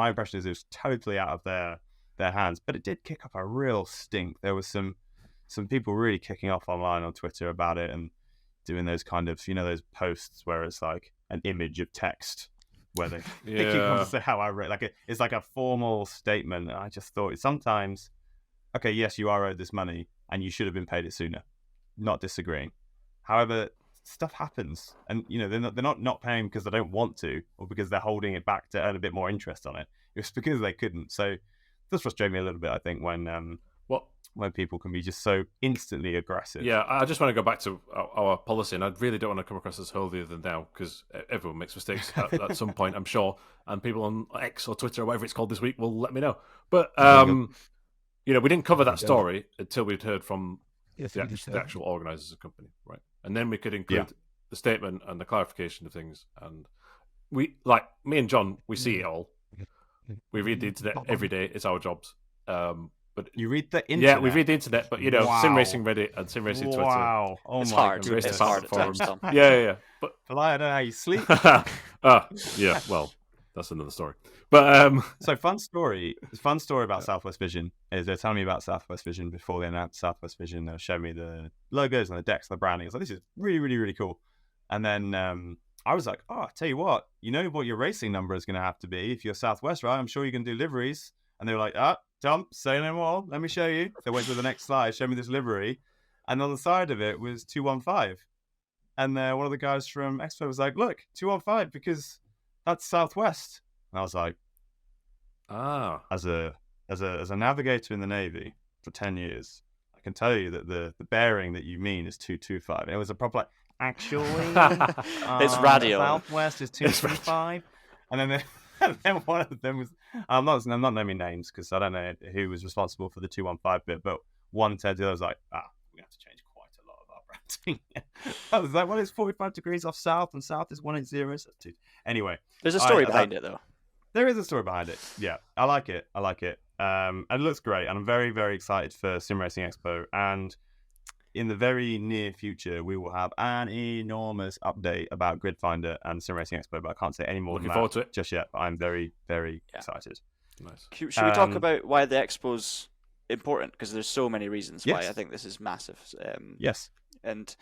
impression is it was totally out of their hands, but it did kick up a real stink. There was some people really kicking off online on Twitter about it, and doing those kind of, those posts where it's like an image of text where they keep on to say how I rate. Like it's like a formal statement. And I just thought sometimes, okay, yes, you are owed this money and you should have been paid it sooner. Not disagreeing. However, stuff happens, and they're not paying because they don't want to, or because they're holding it back to earn a bit more interest on it. It's because they couldn't. So this frustrates me a little bit, I think, when people can be just so instantly aggressive. Yeah, I just want to go back to our policy, and I really don't want to come across as holier than thou, because everyone makes mistakes at some point, I'm sure, and people on X or Twitter or whatever it's called this week will let me know. But we didn't cover that story until we'd heard from the actual organisers of the company, right? And then we could include the statement and the clarification of things. And we, like me and John, we see it all. We read the internet every day. It's our jobs. But you read the internet? Yeah, we read the internet. But Sim Racing Reddit and Sim Racing Twitter. Wow, it's hard. It's hard at times. Yeah. But I don't know how you sleep. Yeah. Well, that's another story. But so fun story about Southwest Vision is they're telling me about Southwest Vision before they announced Southwest Vision. They'll show me the logos and the decks, the branding. I was like, this is really, really, really cool. And then I was like, I tell you what your racing number is going to have to be if you're Southwest, right? I'm sure you can do liveries. And they were like, Tom, say no more. Let me show you. They went to the next slide, show me this livery. And on the side of it was 215. And one of the guys from Expo was like, look, 215, because that's Southwest. And I was like, as a navigator in the Navy for 10 years, I can tell you that the bearing that you mean is 225. It was a proper actually, it's radio. Southwest is 225. And then one of them was, I'm not naming names because I don't know who was responsible for the 215 bit, but one said the other was like, we have to change quite a lot of our branding. I was like, well, it's 45 degrees off south, and south is 180. So anyway, there's a story behind it, though. There is a story behind it. Yeah, I like it. And it looks great, and I'm very, very excited for Sim Racing Expo. And in the very near future, we will have an enormous update about Grid Finder and Sim Racing Expo, but I can't say any more Looking forward to it just yet. But I'm very, very excited. Nice. Should we talk about why the Expo's important? Because there's so many reasons why I think this is massive. Yes. And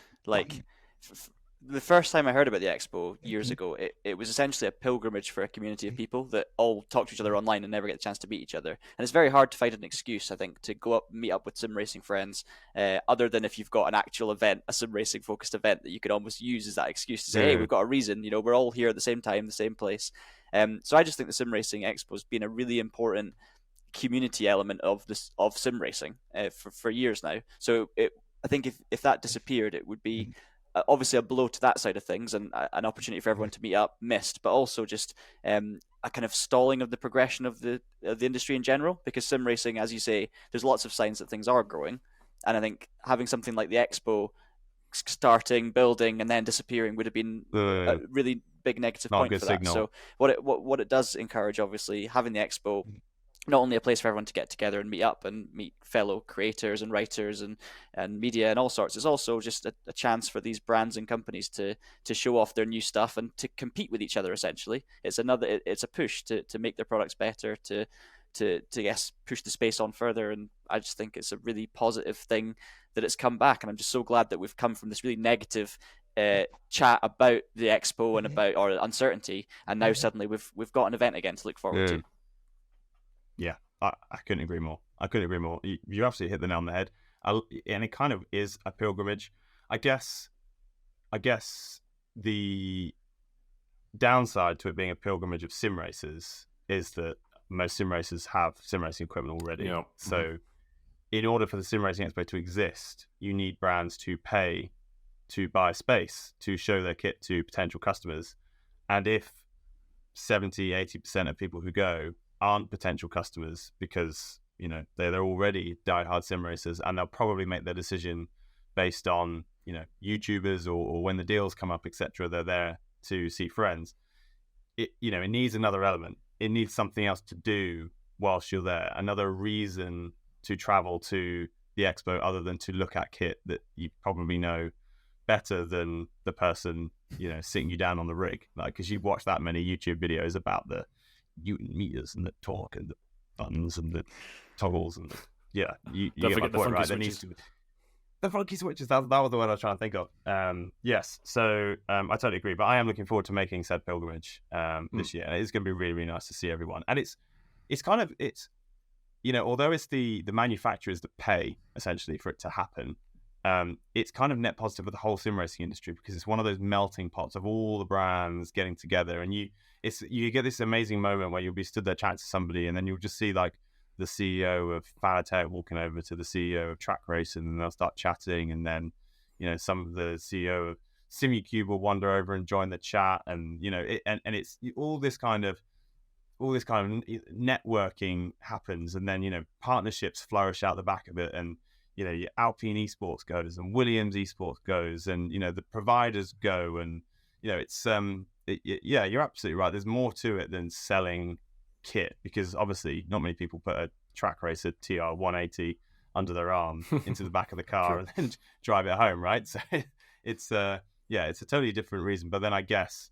the first time I heard about the Expo years ago, it was essentially a pilgrimage for a community of people that all talk to each other online and never get the chance to meet each other. And it's very hard to find an excuse, I think, to go meet up with sim racing friends, other than if you've got an actual event, a sim racing focused event that you could almost use as that excuse to say, hey, we've got a reason, we're all here at the same time, the same place. So I just think the Sim Racing Expo has been a really important community element of sim racing for years now. So I think if that disappeared, it would be obviously a blow to that side of things and an opportunity for everyone to meet up missed, but also just a kind of stalling of the progression of the industry in general, because sim racing, as you say, there's lots of signs that things are growing, and I think having something like the Expo starting, building, and then disappearing would have been a really big negative point for that. Signal. So what it does encourage, obviously, having the Expo, not only a place for everyone to get together and meet up and meet fellow creators and writers and media and all sorts, it's also just a chance for these brands and companies to show off their new stuff and to compete with each other. Essentially, it's a push to make their products better, to push the space on further. And I just think it's a really positive thing that it's come back, and I'm just so glad that we've come from this really negative chat about the Expo and about our uncertainty, and now suddenly we've got an event again to look forward to. Yeah, I couldn't agree more. You absolutely hit the nail on the head. And it kind of is a pilgrimage. I guess the downside to it being a pilgrimage of sim racers is that most sim racers have sim racing equipment already. Yeah. So in order for the Sim Racing Expo to exist, you need brands to pay to buy space to show their kit to potential customers. And if 70-80% of people who go aren't potential customers because they're already diehard sim racers, and they'll probably make their decision based on YouTubers or when the deals come up, etc. They're there to see friends. It needs another element. It needs something else to do whilst you're there, another reason to travel to the Expo other than to look at kit that you probably know better than the person sitting you down on the rig, because you've watched that many YouTube videos about the Newton meters and the torque and the buttons and the toggles and you don't get forget my point, the right? switches. The funky switches. That was the word I was trying to think of. Yes. So I totally agree. But I am looking forward to making said pilgrimage this year, and it's going to be really, really nice to see everyone. And it's kind of although it's the manufacturers that pay essentially for it to happen. It's kind of net positive for the whole sim racing industry because it's one of those melting pots of all the brands getting together, and you get this amazing moment where you'll be stood there chatting to somebody, and then you'll just see like the CEO of Fanatec walking over to the CEO of Track Racing, and they'll start chatting, and then some of the CEO of SimuCube will wander over and join the chat, and and it's all this kind of networking happens, and then partnerships flourish out the back of it, and your Alpine Esports goes, and Williams Esports goes, and the providers go, and it's you're absolutely right. There's more to it than selling kit, because obviously not many people put a Track Racer TR 180 under their arm into the back of the car and then drive it home, right? So it's a totally different reason. But then I guess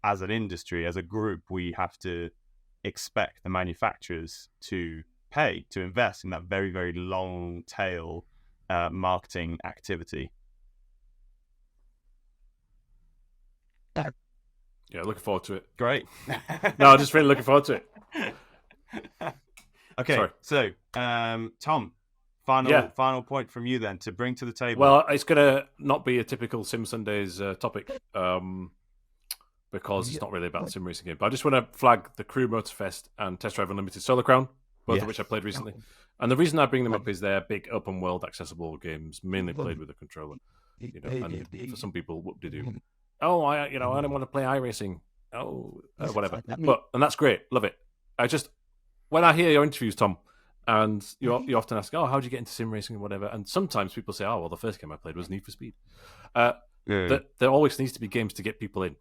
as an industry, as a group, we have to expect the manufacturers to pay to invest in that very, very long tail marketing activity. Yeah, looking forward to it. Great. No, I'm just really looking forward to it. Okay, sorry. So Tom, final point from you then to bring to the table. Well, it's going to not be a typical Sim Sundays topic because it's not really about the sim racing game. But I just want to flag the Crew Motorfest and Test Drive Unlimited Solar Crown, both of which I played recently. And the reason I bring them up is they're big open world accessible games, mainly played with a controller. And for some people, whoop-de-doo. Oh, I don't want to play iRacing. Oh, whatever. And that's great. Love it. When I hear your interviews, Tom, and you often ask, oh, how did you get into sim racing and whatever? And sometimes people say, oh, well, the first game I played was Need for Speed. There always needs to be games to get people in.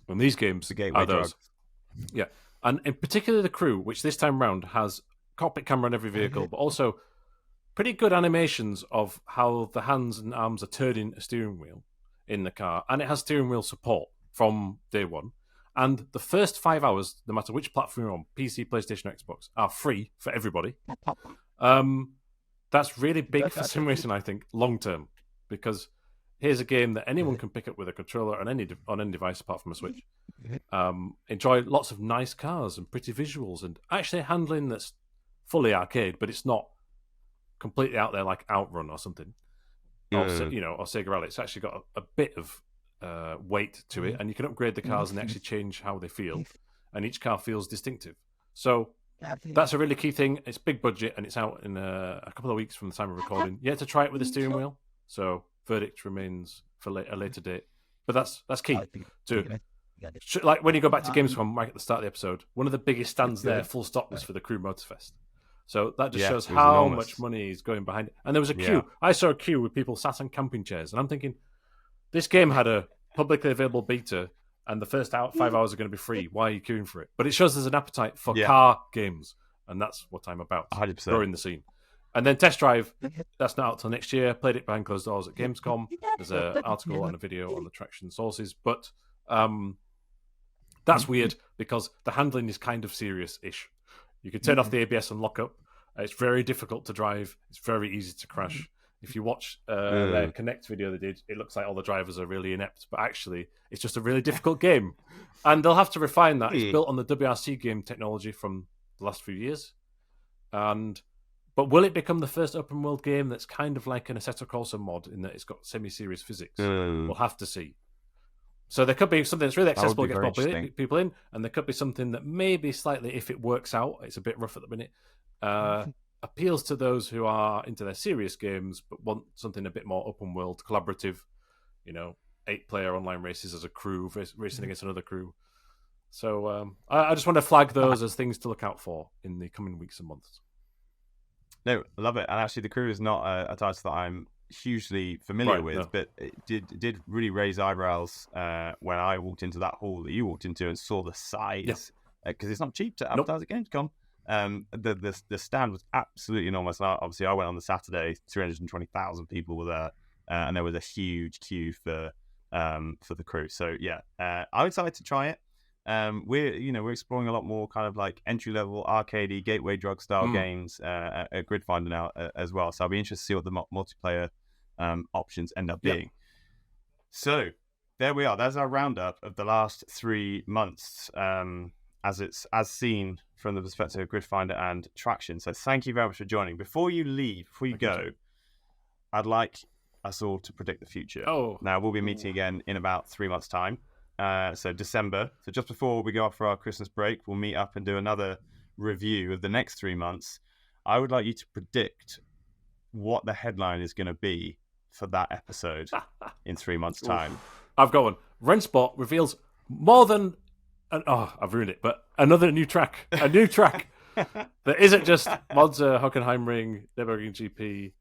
And these games are those. Drugs. Yeah. And in particular, the Crew, which this time round has cockpit camera on every vehicle, but also pretty good animations of how the hands and arms are turning a steering wheel in the car. And it has steering wheel support from day one. And the first 5 hours, no matter which platform you're on, PC, PlayStation, or Xbox, are free for everybody. That's really big for sim racing, I think, long term, because here's a game that anyone can pick up with a controller on any device apart from a Switch. Enjoy lots of nice cars and pretty visuals, and actually handling that's fully arcade, but it's not completely out there like Outrun or something, or Sega Rally. It's actually got a bit of weight to it, and you can upgrade the cars and actually change how they feel, and each car feels distinctive. So that's a really key thing. It's big budget, and it's out in a couple of weeks from the time of recording. You have to try it with the steering wheel, so verdict remains for a later date. But that's key to like when you go back to Gamescom right at the start of the episode. One of the biggest stands there, full stop, was for the Crew Motorfest. So that just shows how much money is going behind it. And there was a queue. I saw a queue with people sat on camping chairs, and I'm thinking, this game had a publicly available beta, and the first 5 hours are going to be free. Why are you queuing for it? But it shows there's an appetite for car games, and that's what I'm about. 100%. Growing the scene. And then Test Drive, that's not out till next year. Played it behind closed doors at Gamescom. There's an article and a video on the traction sources. But that's weird because the handling is kind of serious-ish. You can turn off the ABS and lock up. It's very difficult to drive. It's very easy to crash. If you watch their Connect video they did, it looks like all the drivers are really inept, but actually it's just a really difficult game. And they'll have to refine that. It's built on the WRC game technology from the last few years. But will it become the first open world game that's kind of like an Assetto Corsa mod in that it's got semi-serious physics? We'll have to see. So there could be something that's really accessible, gets more people in, and there could be something that maybe slightly, if it works out, it's a bit rough at the minute, appeals to those who are into their serious games but want something a bit more open world, collaborative, 8-player online races as a crew, racing against another crew. So I just want to flag those as things to look out for in the coming weeks and months. No, I love it. And actually, the Crew is not a title that I'm hugely familiar with, but it did really raise eyebrows when I walked into that hall that you walked into and saw the size, because it's not cheap to advertise at Gamescom. The stand was absolutely enormous. And obviously, I went on the Saturday. 320,000 people were there, and there was a huge queue for the Crew. So I'm excited to try it. We're exploring a lot more kind of like entry level arcadey gateway drug style games at Grid Finder now as well. So I'll be interested to see what the multiplayer options end up being. So there we are. That's our roundup of the last 3 months, as seen from the perspective of Gridfinder and Traction. So thank you very much for joining. Before you go, I'd like us all to predict the future. Now we'll be meeting again in about 3 months' time. So December. So just before we go off for our Christmas break, we'll meet up and do another review of the next 3 months. I would like you to predict what the headline is going to be for that episode in 3 months' time. I've got one. Rensport reveals more than... I've ruined it, but another new track. A new track that isn't just Monza, Hockenheimring, Nürburgring GP,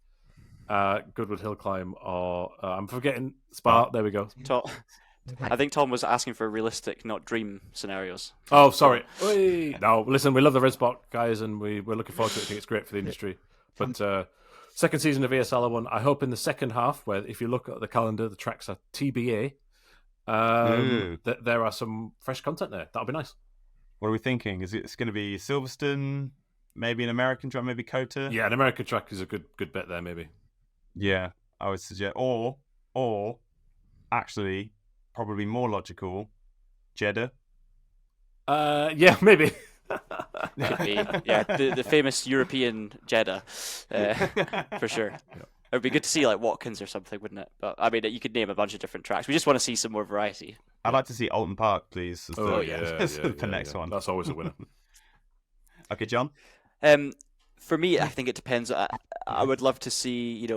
Goodwood Hill Climb, or I'm forgetting Spa. There we go. I think Tom was asking for realistic, not dream scenarios. Oh, sorry. No, listen, we love the Rensport guys, and we're looking forward to it. I think it's great for the industry. But second season of ESL one, I hope in the second half, where if you look at the calendar, the tracks are TBA, that there are some fresh content there. That'll be nice. What are we thinking? Is it going to be Silverstone, maybe an American track, maybe Kota? Yeah, an American track is a good bet there, maybe. Yeah, I would suggest, or actually, probably more logical, Jeddah. Yeah, maybe. Could be. Yeah, the famous European Jeddah, for sure. Yeah. It would be good to see like Watkins or something, wouldn't it? But I mean, you could name a bunch of different tracks. We just want to see some more variety. I'd like to see Alton Park, please. As the next one. That's always a winner. Okay, John. For me, I think it depends. I would love to see,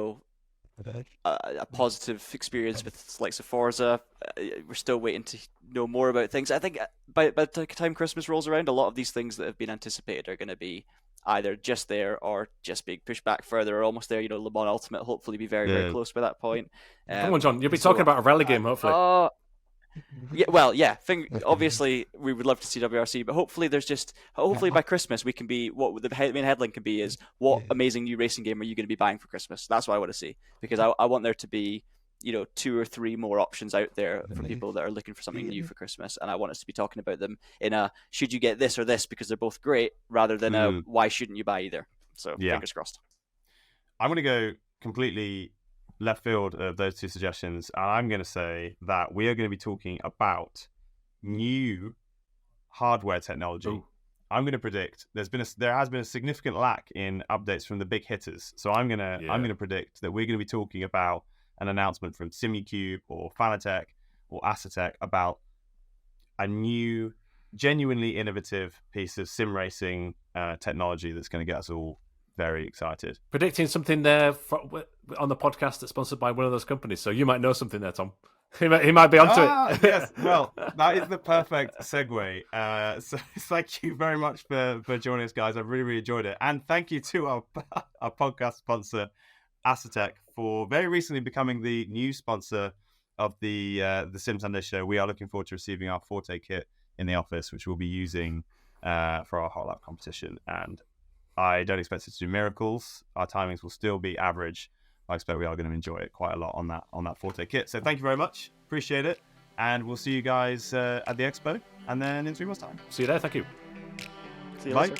a positive experience with likes of Forza. We're still waiting to know more about things. I think by the time Christmas rolls around, a lot of these things that have been anticipated are going to be either just there or just being pushed back further or almost there. Le Mans Ultimate hopefully be very, very close by that point. Come on, John. You'll be talking about a rally game, hopefully. Obviously we would love to see WRC, but hopefully by Christmas we can be, what the main headline can be is, what amazing new racing game are you going to be buying for Christmas? That's what I want to see, because I want there to be 2 or 3 more options out there for people that are looking for something new for Christmas, and I want us to be talking about them in a should you get this or this because they're both great, rather than a why shouldn't you buy either. So fingers crossed. I'm going to go completely left field of those 2 suggestions, and I'm going to say that we are going to be talking about new hardware technology. Ooh. I'm going to predict there has been a significant lack in updates from the big hitters, so I'm going to predict that we're going to be talking about an announcement from Simucube or Fanatec or Asetek about a new, genuinely innovative piece of sim racing technology that's going to get us all very excited. Predicting something there on the podcast that's sponsored by one of those companies, so you might know something there, Tom. He might be onto it. Yes, well, that is the perfect segue. So thank you very much for joining us, guys. I've really, really enjoyed it. And thank you to our podcast sponsor, Asetek, for very recently becoming the new sponsor of the Sim Sunday show. We are looking forward to receiving our Forte kit in the office, which we'll be using for our hot lap competition. And I don't expect it to do miracles. Our timings will still be average. I expect we are going to enjoy it quite a lot on that Forte kit. So thank you very much. Appreciate it. And we'll see you guys at the expo and then in 3 months' time. See you there. Thank you. See you later.